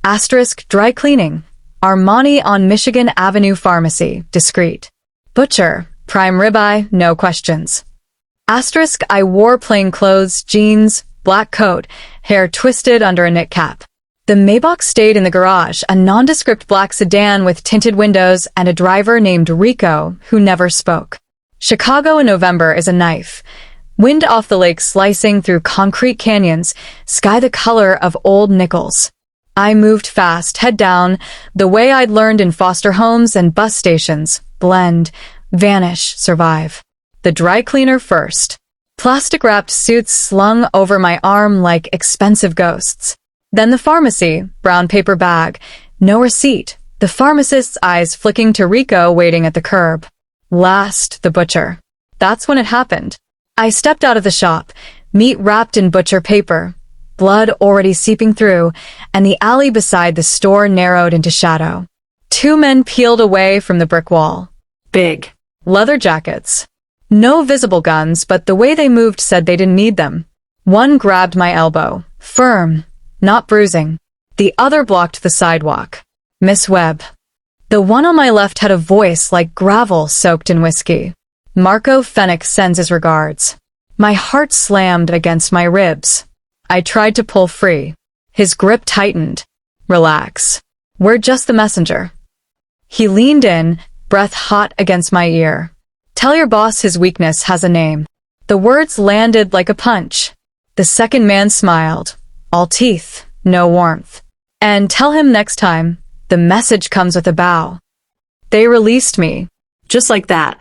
Asterisk dry cleaning. Armani on Michigan Avenue Pharmacy, discreet. Butcher, prime ribeye, no questions. Asterisk I wore plain clothes, jeans, black coat, hair twisted under a knit cap. The Maybach stayed in the garage, a nondescript black sedan with tinted windows and a driver named Rico who never spoke. Chicago in November is a knife. Wind off the lake slicing through concrete canyons, sky the color of old nickels. I moved fast, head down, the way I'd learned in foster homes and bus stations. Blend, vanish, survive. The dry cleaner first. Plastic-wrapped suits slung over my arm like expensive ghosts. Then the pharmacy, brown paper bag. No receipt. The pharmacist's eyes flicking to Rico waiting at the curb. Last, the butcher. That's when it happened. I stepped out of the shop, meat wrapped in butcher paper, blood already seeping through, and the alley beside the store narrowed into shadow. 2 men peeled away from the brick wall. Big. Leather jackets. No visible guns, but the way they moved said they didn't need them. One grabbed my elbow. Firm. Not bruising. The other blocked the sidewalk. Miss Webb. The one on my left had a voice like gravel soaked in whiskey. Marco Fennick sends his regards. My heart slammed against my ribs. I tried to pull free. His grip tightened. Relax. We're just the messenger. He leaned in, breath hot against my ear. Tell your boss his weakness has a name. The words landed like a punch. The second man smiled. All teeth, no warmth. And tell him next time, the message comes with a bow. They released me. Just like that.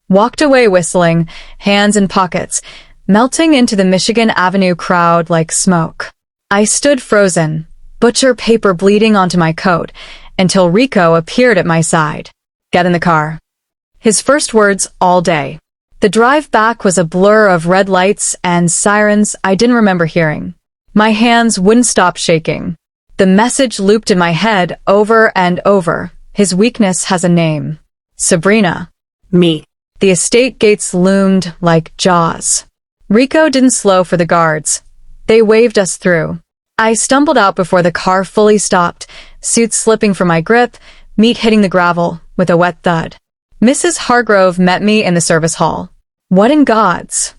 Walked away whistling, hands in pockets, melting into the Michigan Avenue crowd like smoke. I stood frozen, butcher paper bleeding onto my coat, until Rico appeared at my side. Get in the car. His first words all day. The drive back was a blur of red lights and sirens I didn't remember hearing. My hands wouldn't stop shaking. The message looped in my head over and over. His weakness has a name. Sabrina. Me. The estate gates loomed like jaws. Rico didn't slow for the guards. They waved us through. I stumbled out before the car fully stopped, suit slipping from my grip, meat hitting the gravel with a wet thud. Mrs. Hargrove met me in the service hall. What in God's?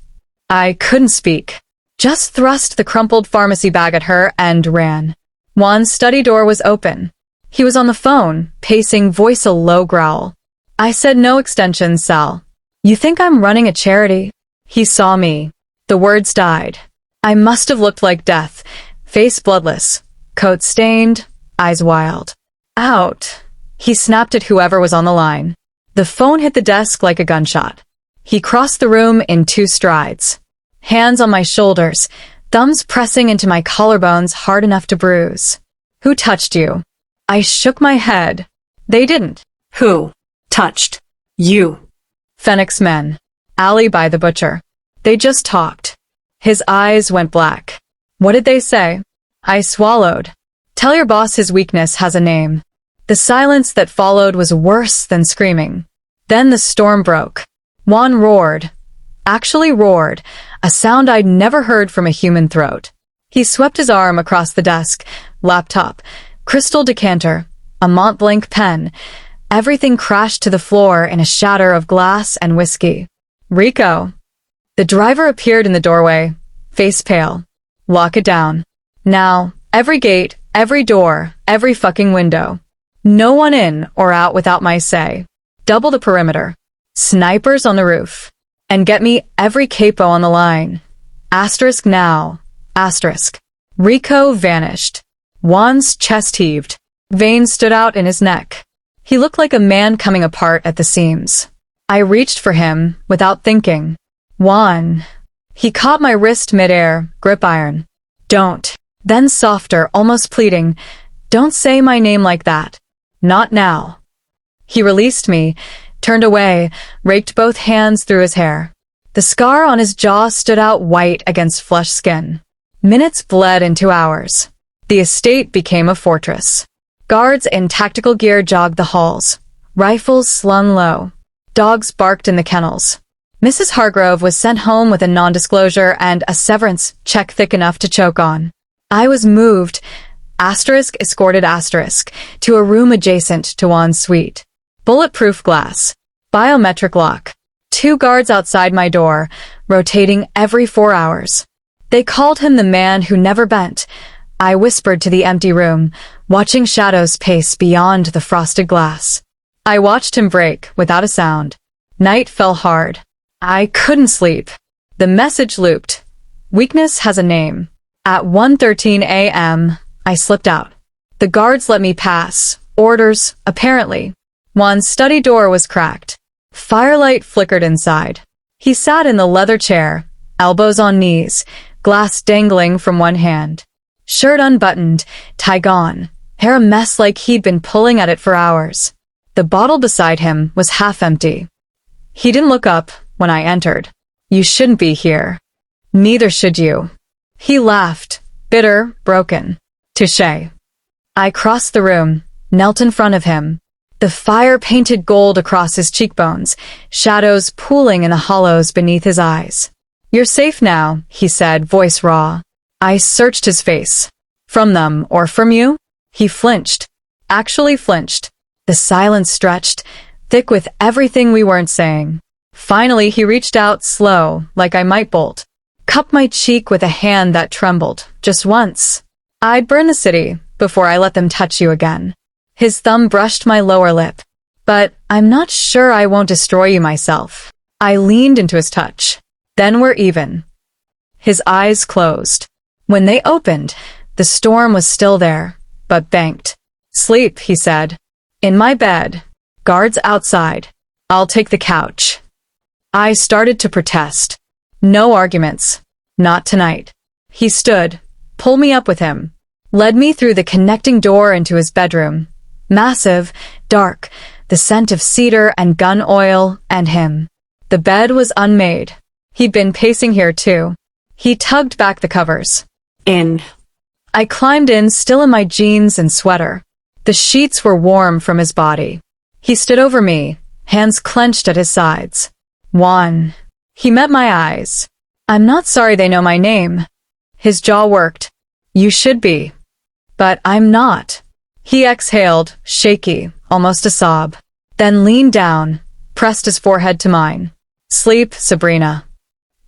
I couldn't speak. Just thrust the crumpled pharmacy bag at her and ran. Juan's study door was open. He was on the phone, pacing, voice a low growl. I said, no extensions, Sal. You think I'm running a charity? He saw me. The words died. I must have looked like death, face bloodless, coat stained, eyes wild. Out. He snapped at whoever was on the line. The phone hit the desk like a gunshot. He crossed the room in 2 strides. Hands on my shoulders, thumbs pressing into my collarbones hard enough to bruise. Who touched you? I shook my head. They didn't. Who touched you? Phoenix men. Alley by the butcher. They just talked. His eyes went black. What did they say? I swallowed. Tell your boss his weakness has a name. The silence that followed was worse than screaming. Then the storm broke. Juan roared. Actually roared, a sound I'd never heard from a human throat. He swept his arm across the desk, laptop, crystal decanter, a Mont Blanc pen. Everything crashed to the floor in a shatter of glass and whiskey. Rico. The driver appeared in the doorway, face pale. Lock it down. Now, every gate, every door, every fucking window. No one in or out without my say. Double the perimeter. Snipers on the roof. And get me every capo on the line. Asterisk now. Asterisk. Rico vanished. Juan's chest heaved. Veins stood out in his neck. He looked like a man coming apart at the seams. I reached for him without thinking. Juan. He caught my wrist midair, grip iron. Don't. Then softer, almost pleading. Don't say my name like that. Not now. He released me, turned away, raked both hands through his hair. The scar on his jaw stood out white against flesh skin. Minutes bled into hours. The estate became a fortress. Guards in tactical gear jogged the halls. Rifles slung low. Dogs barked in the kennels. Mrs. Hargrove was sent home with a non-disclosure and a severance check thick enough to choke on. I was moved, asterisk escorted asterisk, to a room adjacent to Juan's suite. Bulletproof glass. Biometric lock. 2 guards outside my door, rotating every 4 hours. They called him the man who never bent. I whispered to the empty room, watching shadows pace beyond the frosted glass. I watched him break without a sound. Night fell hard. I couldn't sleep. The message looped. Weakness has a name. At 1:13 a.m., I slipped out. The guards let me pass. Orders, apparently. Juan's study door was cracked. Firelight flickered inside. He sat in the leather chair, elbows on knees, glass dangling from one hand. Shirt unbuttoned, tie gone, hair a mess like he'd been pulling at it for hours. The bottle beside him was half empty. He didn't look up when I entered. You shouldn't be here. Neither should you. He laughed, bitter, broken. Touché. I crossed the room, knelt in front of him. The fire painted gold across his cheekbones, shadows pooling in the hollows beneath his eyes. You're safe now, he said, voice raw. I searched his face. From them, or from you? He flinched. Actually flinched. The silence stretched, thick with everything we weren't saying. Finally, he reached out, slow, like I might bolt. Cupped my cheek with a hand that trembled, just once. I'd burn the city before I let them touch you again. His thumb brushed my lower lip. But I'm not sure I won't destroy you myself. I leaned into his touch. Then we're even. His eyes closed. When they opened, the storm was still there, but banked. Sleep, he said. In my bed. Guards outside. I'll take the couch. I started to protest. No arguments. Not tonight. He stood, pulled me up with him, led me through the connecting door into his bedroom. Massive, dark, the scent of cedar and gun oil and him. The bed was unmade. He'd been pacing here too. He tugged back the covers. In. I climbed in, still in my jeans and sweater. The sheets were warm from his body. He stood over me, hands clenched at his sides. Juan. He met my eyes. I'm not sorry they know my name. His jaw worked. You should be. But I'm not. He exhaled, shaky, almost a sob. Then leaned down, pressed his forehead to mine. Sleep, Sabrina.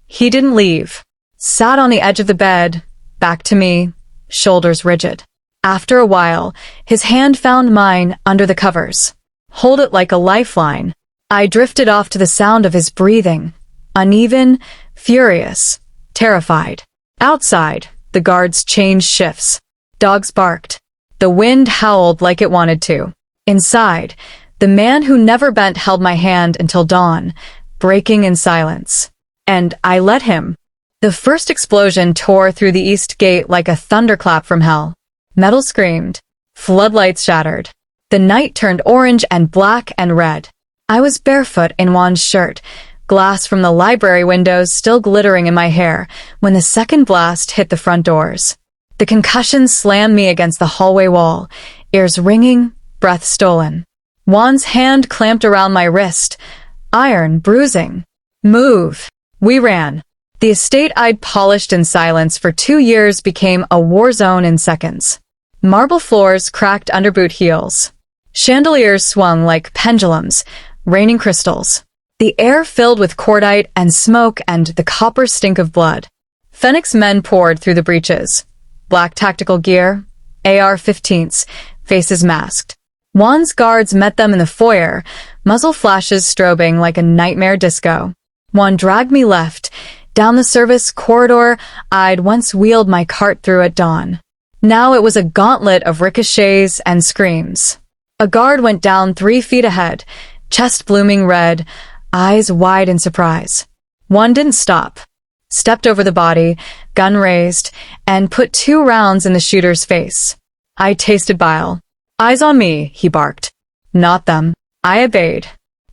He didn't leave. Sat on the edge of the bed, back to me, shoulders rigid. After a while, his hand found mine under the covers. Hold it like a lifeline. I drifted off to the sound of his breathing. Uneven, furious, terrified. Outside, the guards changed shifts. Dogs barked. The wind howled like it wanted to. Inside, the man who never bent held my hand until dawn, breaking in silence. And I let him. The first explosion tore through the east gate like a thunderclap from hell. Metal screamed. Floodlights shattered. The night turned orange and black and red. I was barefoot in Juan's shirt, glass from the library windows still glittering in my hair when the second blast hit the front doors. The concussion slammed me against the hallway wall, ears ringing, breath stolen. Juan's hand clamped around my wrist, iron bruising. Move. We ran. The estate I'd polished in silence for 2 years became a war zone in seconds. Marble floors cracked under boot heels. Chandeliers swung like pendulums, raining crystals. The air filled with cordite and smoke and the copper stink of blood. Phoenix men poured through the breaches. Black tactical gear, AR-15s, faces masked. Juan's guards met them in the foyer, muzzle flashes strobing like a nightmare disco. Juan dragged me left, down the service corridor I'd once wheeled my cart through at dawn. Now it was a gauntlet of ricochets and screams. A guard went down 3 feet ahead, chest blooming red, eyes wide in surprise. One didn't stop. Stepped over the body, gun raised, and put 2 rounds in the shooter's face. I tasted bile. Eyes on me, he barked. Not them. I obeyed.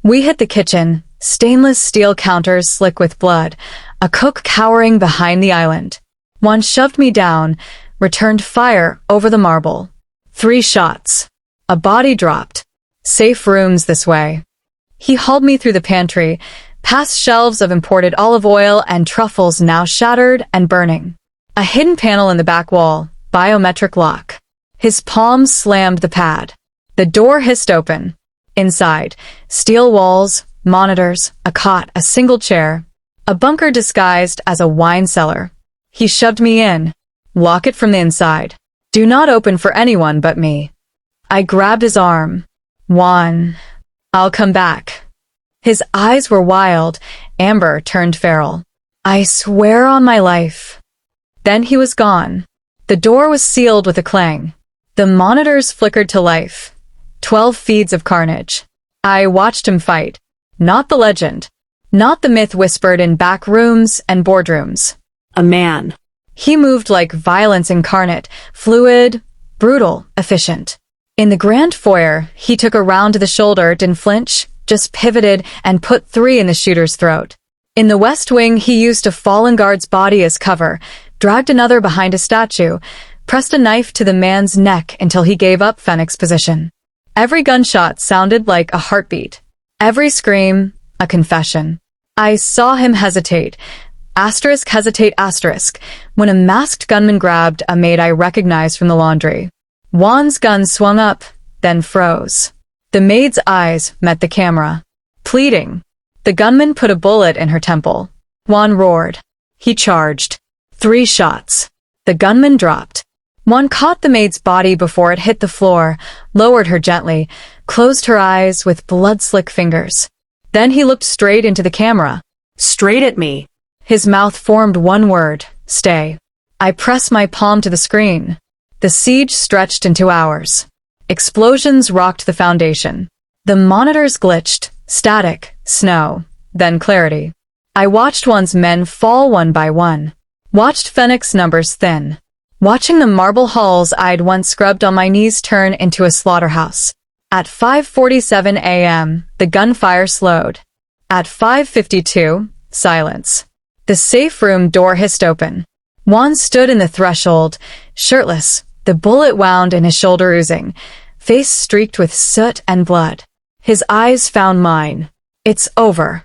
We hit the kitchen, stainless steel counters slick with blood, a cook cowering behind the island. One shoved me down, returned fire over the marble. 3 shots. A body dropped. Safe rooms this way. He hauled me through the pantry, past shelves of imported olive oil and truffles now shattered and burning. A hidden panel in the back wall, biometric lock. His palm slammed the pad. The door hissed open. Inside, steel walls, monitors, a cot, a single chair. A bunker disguised as a wine cellar. He shoved me in. Lock it from the inside. Do not open for anyone but me. I grabbed his arm. Juan, I'll come back. His eyes were wild, amber turned feral. I swear on my life. Then he was gone. The door was sealed with a clang. The monitors flickered to life. 12 feeds of carnage. I watched him fight. Not the legend. Not the myth whispered in back rooms and boardrooms. A man. He moved like violence incarnate, fluid, brutal, efficient. In the grand foyer, he took a round to the shoulder, didn't flinch, just pivoted and put 3 in the shooter's throat. In the west wing, he used a fallen guard's body as cover, dragged another behind a statue, pressed a knife to the man's neck until he gave up Phoenix position. Every gunshot sounded like a heartbeat. Every scream, a confession. I saw him hesitate, hesitate, when a masked gunman grabbed a maid I recognized from the laundry. Juan's gun swung up, then froze. The maid's eyes met the camera. Pleading. The gunman put a bullet in her temple. Juan roared. He charged. 3 shots. The gunman dropped. Juan caught the maid's body before it hit the floor, lowered her gently, closed her eyes with blood-slick fingers. Then he looked straight into the camera. Straight at me. His mouth formed one word, stay. I pressed my palm to the screen. The siege stretched into hours. Explosions rocked the foundation. The monitors glitched, static, snow, then clarity. I watched Juan's men fall one by one. Watched Fennec's numbers thin. Watching the marble halls I'd once scrubbed on my knees turn into a slaughterhouse. At 5:47 a.m., the gunfire slowed. At 5:52, silence. The safe room door hissed open. Juan stood in the threshold, shirtless, the bullet wound in his shoulder oozing, face streaked with soot and blood. His eyes found mine. It's over.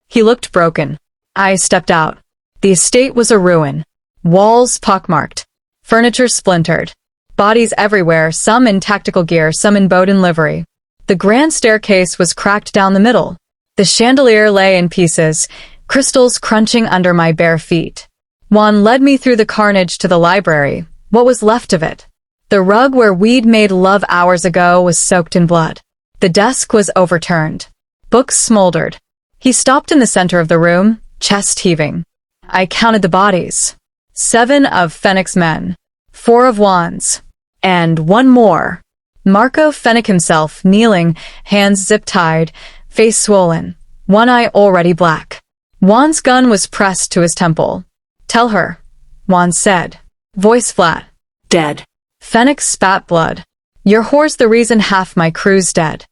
He looked broken. I stepped out. The estate was a ruin. Walls pockmarked. Furniture splintered. Bodies everywhere, some in tactical gear, some in Bowden livery. The grand staircase was cracked down the middle. The chandelier lay in pieces, crystals crunching under my bare feet. Juan led me through the carnage to the library, what was left of it. The rug where we'd made love hours ago was soaked in blood. The desk was overturned. Books smoldered. He stopped in the center of the room, chest heaving. I counted the bodies. 7 of Fennec's men. 4 of Juan's. And 1 more. Marco Fennec himself, kneeling, hands zip-tied, face swollen, one eye already black. Juan's gun was pressed to his temple. Tell her, Juan said, voice flat. Dead. Fennec spat blood. Your whore's the reason half my crew's dead.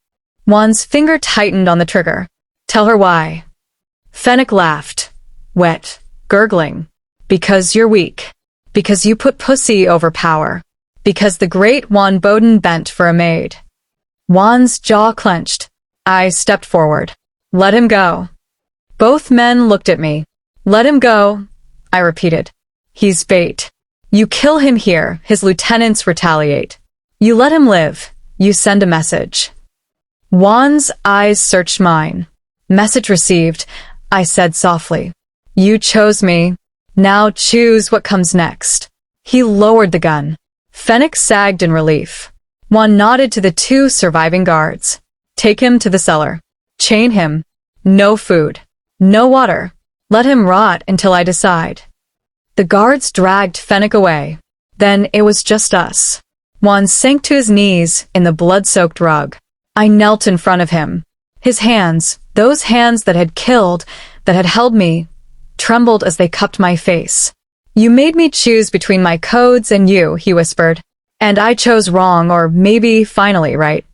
Juan's finger tightened on the trigger. Tell her why. Fennec laughed. Wet, gurgling. Because you're weak. Because you put pussy over power. Because the great Juan Bowden bent for a maid. Juan's jaw clenched. I stepped forward. Let him go. Both men looked at me. Let him go, I repeated. He's bait. You kill him here, his lieutenants retaliate. You let him live. You send a message. Juan's eyes searched mine. Message received, I said softly. You chose me. Now choose what comes next. He lowered the gun. Fennec sagged in relief. Juan nodded to the 2 surviving guards. Take him to the cellar. Chain him. No food. No water. Let him rot until I decide. The guards dragged Fennec away. Then it was just us. Juan sank to his knees in the blood-soaked rug. I knelt in front of him. His hands, those hands that had killed, that had held me, trembled as they cupped my face. You made me choose between my codes and you, he whispered. And I chose wrong, or maybe finally right.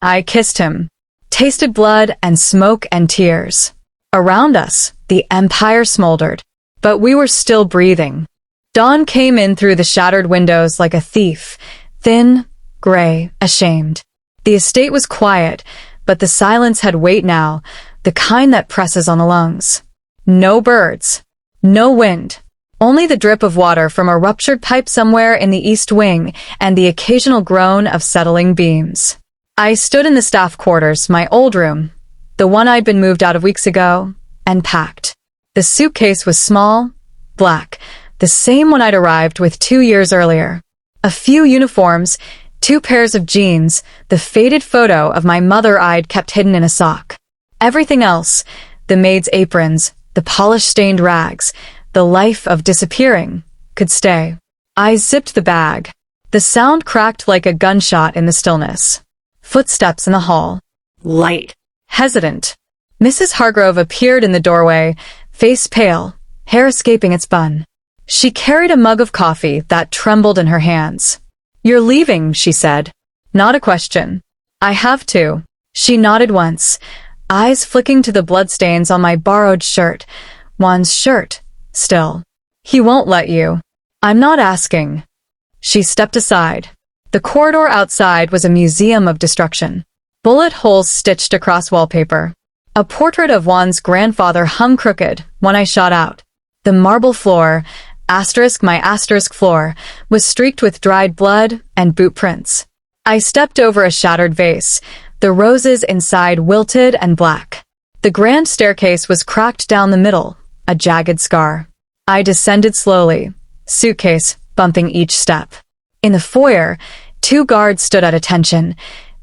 I kissed him. Tasted blood and smoke and tears. Around us, the empire smoldered. But we were still breathing. Dawn came in through the shattered windows like a thief, thin, gray, ashamed. The estate was quiet, but the silence had weight now, the kind that presses on the lungs. No birds. No wind. Only the drip of water from a ruptured pipe somewhere in the east wing and the occasional groan of settling beams. I stood in the staff quarters, my old room, the one I'd been moved out of weeks ago, and packed. The suitcase was small, black, the same one I'd arrived with 2 years earlier. A few uniforms, 2 pairs of jeans, the faded photo of my mother I'd kept hidden in a sock. Everything else, the maid's aprons, the polish-stained rags, the life of disappearing, could stay. I zipped the bag. The sound cracked like a gunshot in the stillness. Footsteps in the hall. Light. Hesitant. Mrs. Hargrove appeared in the doorway, face pale, hair escaping its bun. She carried a mug of coffee that trembled in her hands. You're leaving, she said. Not a question. I have to. She nodded once, eyes flicking to the bloodstains on my borrowed shirt. Juan's shirt. Still. He won't let you. I'm not asking. She stepped aside. The corridor outside was a museum of destruction. Bullet holes stitched across wallpaper. A portrait of Juan's grandfather hung crooked when I shot out. The marble floor, my asterisk floor, was streaked with dried blood and boot prints. I stepped over a shattered vase, the roses inside wilted and black. The grand staircase was cracked down the middle, a jagged scar. I descended slowly, suitcase bumping each step. In the foyer, 2 guards stood at attention,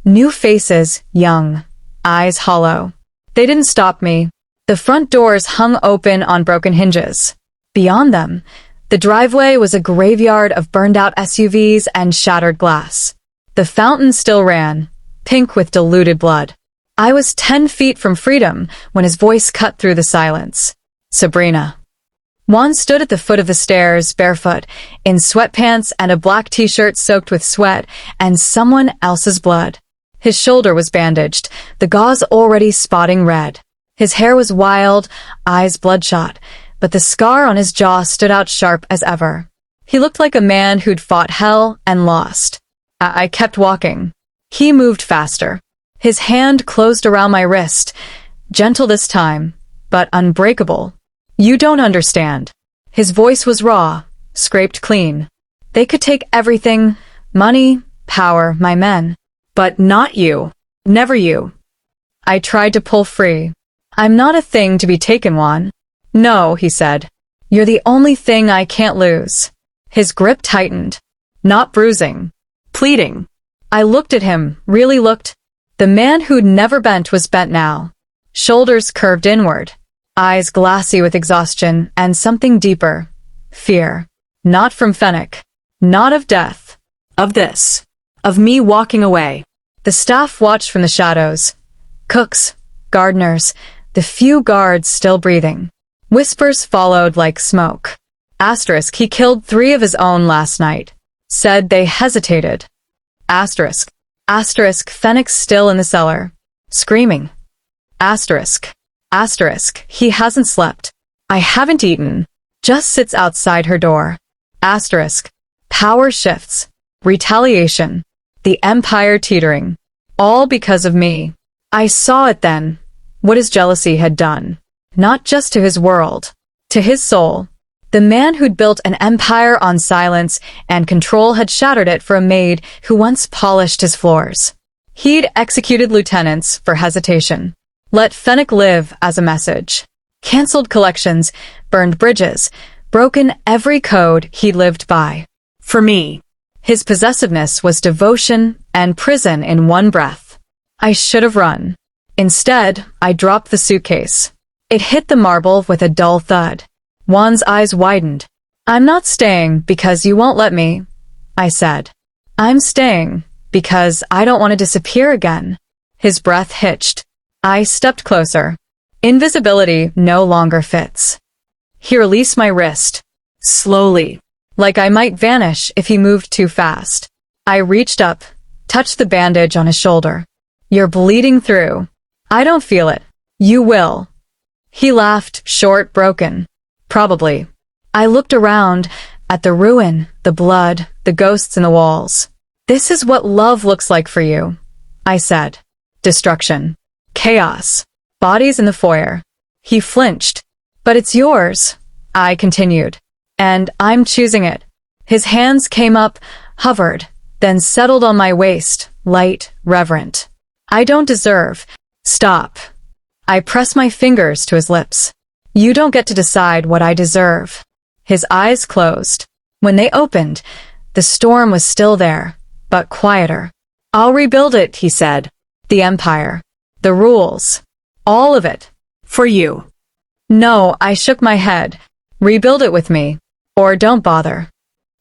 new faces, young, eyes hollow. They didn't stop me. The front doors hung open on broken hinges. Beyond them, the driveway was a graveyard of burned-out SUVs and shattered glass. The fountain still ran, pink with diluted blood. I was 10 feet from freedom when his voice cut through the silence. Sabrina. Juan stood at the foot of the stairs, barefoot, in sweatpants and a black t-shirt soaked with sweat and someone else's blood. His shoulder was bandaged, the gauze already spotting red. His hair was wild, eyes bloodshot, but the scar on his jaw stood out sharp as ever. He looked like a man who'd fought hell and lost. I kept walking. He moved faster. His hand closed around my wrist, gentle this time, but unbreakable. You don't understand. His voice was raw, scraped clean. They could take everything, money, power, my men. But not you. Never you. I tried to pull free. I'm not a thing to be taken, Juan. No, he said. You're the only thing I can't lose. His grip tightened. Not bruising. Pleading. I looked at him, really looked. The man who'd never bent was bent now. Shoulders curved inward. Eyes glassy with exhaustion and something deeper. Fear. Not from Fennec. Not of death. Of this. Of me walking away. The staff watched from the shadows. Cooks, gardeners, the few guards still breathing. Whispers followed like smoke. Asterisk, he killed 3 of his own last night. Said they hesitated. Asterisk. Asterisk, Fennec's still in the cellar. Screaming. Asterisk. Asterisk, he hasn't slept. I haven't eaten. Just sits outside her door. Asterisk. Power shifts. Retaliation. The empire teetering. All because of me. I saw it then. What his jealousy had done. Not just to his world. To his soul. The man who'd built an empire on silence and control had shattered it for a maid who once polished his floors. He'd executed lieutenants for hesitation. Let Fennec live as a message. Cancelled collections, burned bridges, broken every code he'd lived by. For me. His possessiveness was devotion and prison in one breath. I should have run. Instead, I dropped the suitcase. It hit the marble with a dull thud. Juan's eyes widened. I'm not staying because you won't let me, I said. I'm staying because I don't want to disappear again. His breath hitched. I stepped closer. Invisibility no longer fits. He released my wrist. Slowly. Like I might vanish if he moved too fast. I reached up, touched the bandage on his shoulder. You're bleeding through. I don't feel it. You will. He laughed, short, broken. Probably. I looked around at the ruin, the blood, the ghosts in the walls. This is what love looks like for you, I said. Destruction. Chaos. Bodies in the foyer. He flinched. But it's yours, I continued. And I'm choosing it. His hands came up, hovered, then settled on my waist, light, reverent. I don't deserve. Stop. I pressed my fingers to his lips. You don't get to decide what I deserve. His eyes closed. When they opened, the storm was still there, but quieter. I'll rebuild it, he said. The empire. The rules. All of it. For you. No, I shook my head. Rebuild it with me. Or don't bother.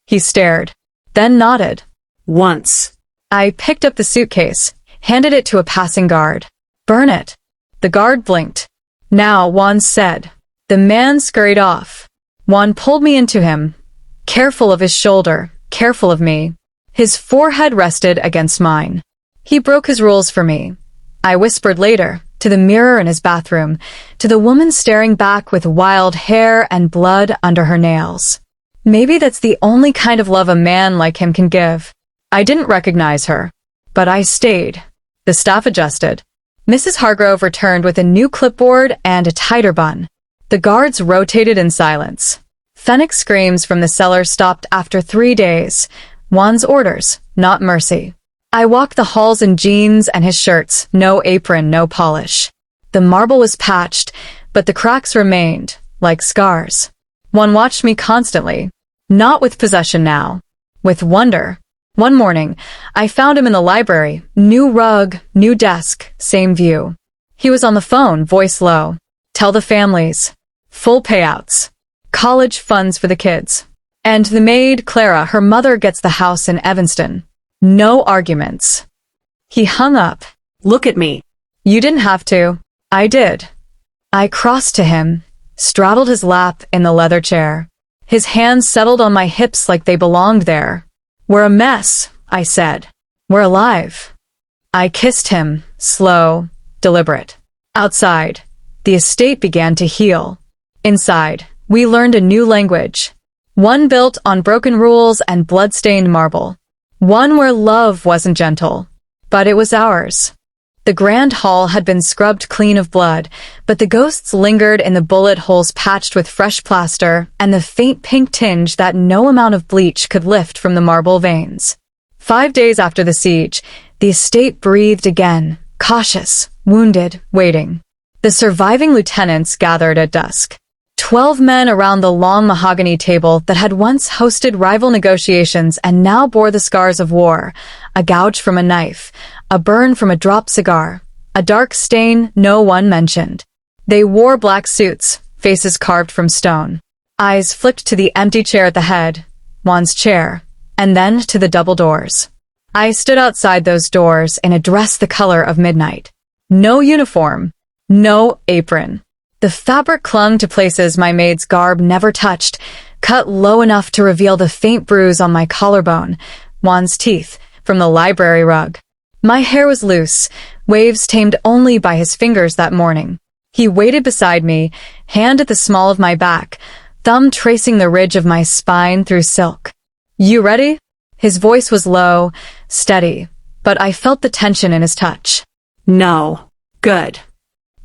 He stared, then nodded. Once. I picked up the suitcase, handed it to a passing guard. Burn it. The guard blinked. Now, Juan said. The man scurried off. Juan pulled me into him, careful of his shoulder, careful of me. His forehead rested against mine. He broke his rules for me. I whispered later, to the mirror in his bathroom, to the woman staring back with wild hair and blood under her nails. Maybe that's the only kind of love a man like him can give. I didn't recognize her, but I stayed. The staff adjusted. Mrs. Hargrove returned with a new clipboard and a tighter bun. The guards rotated in silence. Fennec's screams from the cellar stopped after 3 days. Juan's orders, not mercy. I walked the halls in jeans and his shirts, no apron, no polish. The marble was patched, but the cracks remained, like scars. Juan watched me constantly, not with possession now, with wonder. One morning, I found him in the library, new rug, new desk, same view. He was on the phone, voice low. Tell the families. Full payouts. College funds for the kids. And the maid, Clara, her mother gets the house in Evanston. No arguments. He hung up. Look at me. You didn't have to. I did. I crossed to him, straddled his lap in the leather chair. His hands settled on my hips like they belonged there. We're a mess, I said. We're alive. I kissed him, slow, deliberate. Outside, the estate began to heal. Inside, we learned a new language. One built on broken rules and blood-stained marble. One where love wasn't gentle, but it was ours. The grand hall had been scrubbed clean of blood, but the ghosts lingered in the bullet holes patched with fresh plaster and the faint pink tinge that no amount of bleach could lift from the marble veins. 5 days after the siege, the estate breathed again, cautious, wounded, waiting. The surviving lieutenants gathered at dusk. 12 men around the long mahogany table that had once hosted rival negotiations and now bore the scars of war, a gouge from a knife, a burn from a dropped cigar, a dark stain no one mentioned. They wore black suits, faces carved from stone. Eyes flicked to the empty chair at the head, Juan's chair, and then to the double doors. I stood outside those doors in a dress the color of midnight. No uniform, no apron. The fabric clung to places my maid's garb never touched, cut low enough to reveal the faint bruise on my collarbone, Juan's teeth, from the library rug. My hair was loose, waves tamed only by his fingers that morning. He waited beside me, hand at the small of my back, thumb tracing the ridge of my spine through silk. You ready? His voice was low, steady, but I felt the tension in his touch. No. Good.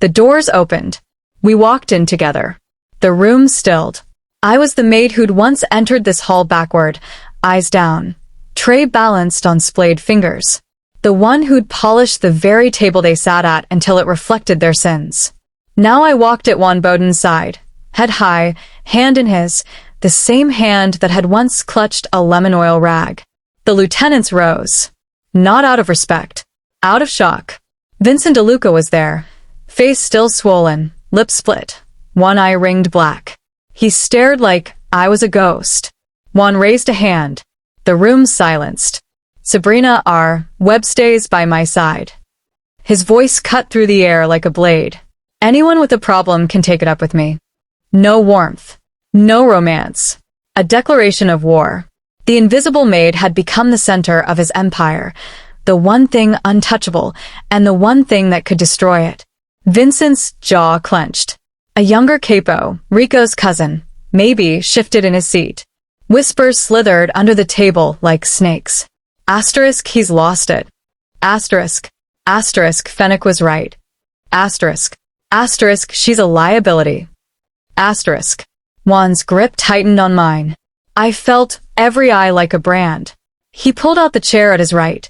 The doors opened. We walked in together. The room stilled. I was the maid who'd once entered this hall backward, eyes down, tray balanced on splayed fingers. The one who'd polished the very table they sat at until it reflected their sins. Now I walked at Juan Bowden's side, head high, hand in his, the same hand that had once clutched a lemon oil rag. The lieutenants rose. Not out of respect. Out of shock. Vincent DeLuca was there, face still swollen, lips split, one eye ringed black. He stared like I was a ghost. Juan raised a hand. The room silenced. Sabrina R. Webb stays by my side. His voice cut through the air like a blade. Anyone with a problem can take it up with me. No warmth. No romance. A declaration of war. The invisible maid had become the center of his empire, the one thing untouchable, and the one thing that could destroy it. Vincent's jaw clenched. A younger capo, Rico's cousin, maybe shifted in his seat. Whispers slithered under the table like snakes. Asterisk, he's lost it. Asterisk. Asterisk, Fennec was right. Asterisk. Asterisk, she's a liability. Asterisk. Juan's grip tightened on mine. I felt every eye like a brand. He pulled out the chair at his right,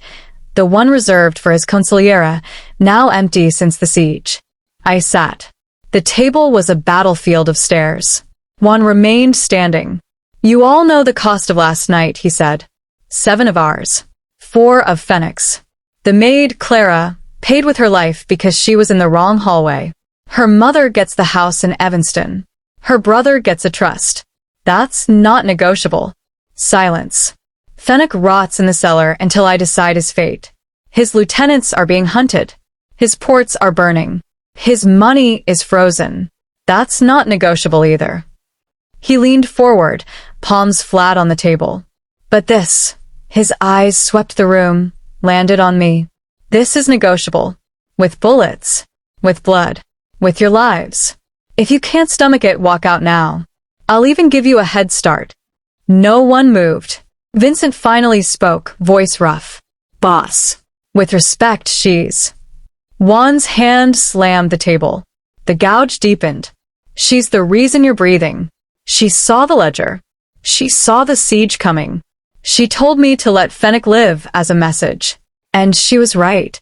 the one reserved for his consigliera, now empty since the siege. I sat. The table was a battlefield of stairs. Juan remained standing. You all know the cost of last night, he said. 7 of ours. 4 of Fennec's. The maid, Clara, paid with her life because she was in the wrong hallway. Her mother gets the house in Evanston. Her brother gets a trust. That's not negotiable. Silence. Fennec rots in the cellar until I decide his fate. His lieutenants are being hunted. His ports are burning. His money is frozen. That's not negotiable either. He leaned forward, palms flat on the table. But this, his eyes swept the room, landed on me. This is negotiable. With bullets. With blood. With your lives. If you can't stomach it, walk out now. I'll even give you a head start. No one moved. Vincent finally spoke, voice rough. Boss. With respect, she's. Juan's hand slammed the table. The gouge deepened. She's the reason you're breathing. She saw the ledger. She saw the siege coming. She told me to let Fennec live as a message. And she was right.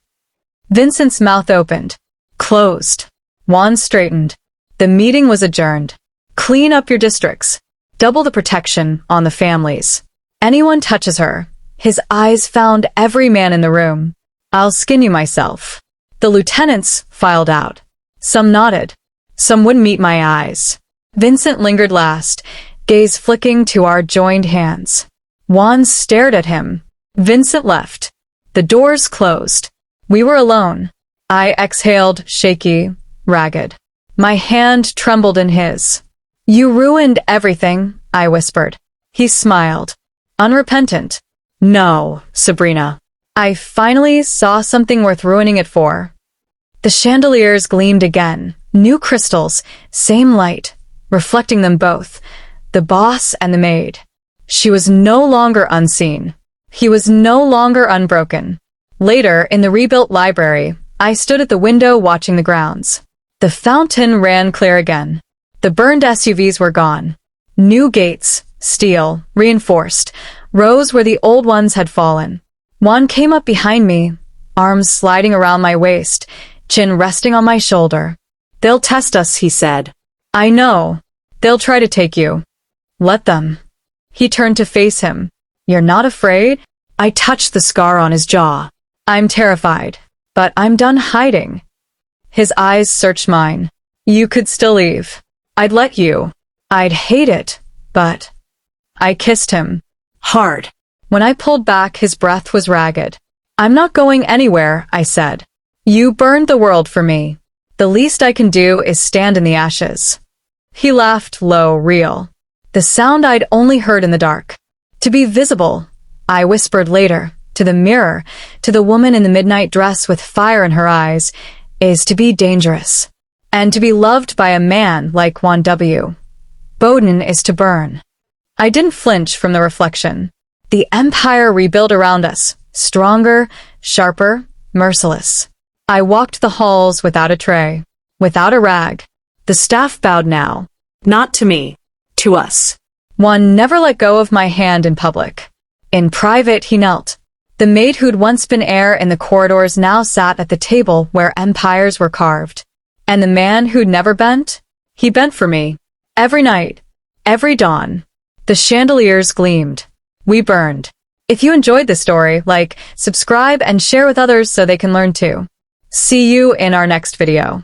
Vincent's mouth opened. Closed. Juan straightened. The meeting was adjourned. Clean up your districts. Double the protection on the families. Anyone touches her. His eyes found every man in the room. I'll skin you myself. The lieutenants filed out. Some nodded. Some wouldn't meet my eyes. Vincent lingered last, gaze flicking to our joined hands. Juan stared at him. Vincent left. The doors closed. We were alone. I exhaled, shaky, ragged. My hand trembled in his. You ruined everything, I whispered. He smiled. Unrepentant. No, Sabrina. I finally saw something worth ruining it for. The chandeliers gleamed again. New crystals, same light, reflecting them both. The boss and the maid. She was no longer unseen. He was no longer unbroken. Later, in the rebuilt library, I stood at the window watching the grounds. The fountain ran clear again. The burned SUVs were gone. New gates, steel, reinforced, rose where the old ones had fallen. Juan came up behind me, arms sliding around my waist, chin resting on my shoulder. They'll test us, he said. I know. They'll try to take you. Let them. He turned to face him. You're not afraid? I touched the scar on his jaw. I'm terrified, but I'm done hiding. His eyes searched mine. You could still leave. I'd let you. I'd hate it, but... I kissed him. Hard. When I pulled back, his breath was ragged. I'm not going anywhere, I said. You burned the world for me. The least I can do is stand in the ashes. He laughed low, real. The sound I'd only heard in the dark. To be visible, I whispered later, to the mirror, to the woman in the midnight dress with fire in her eyes, is to be dangerous. And to be loved by a man like Juan W. Bowden is to burn. I didn't flinch from the reflection. The empire rebuilt around us, stronger, sharper, merciless. I walked the halls without a tray, without a rag. The staff bowed now. Not to me. To us. Juan never let go of my hand in public. In private, he knelt. The maid who'd once been heir in the corridors now sat at the table where empires were carved. And the man who'd never bent? He bent for me. Every night. Every dawn. The chandeliers gleamed. We burned. If you enjoyed this story, like, subscribe, and share with others so they can learn too. See you in our next video.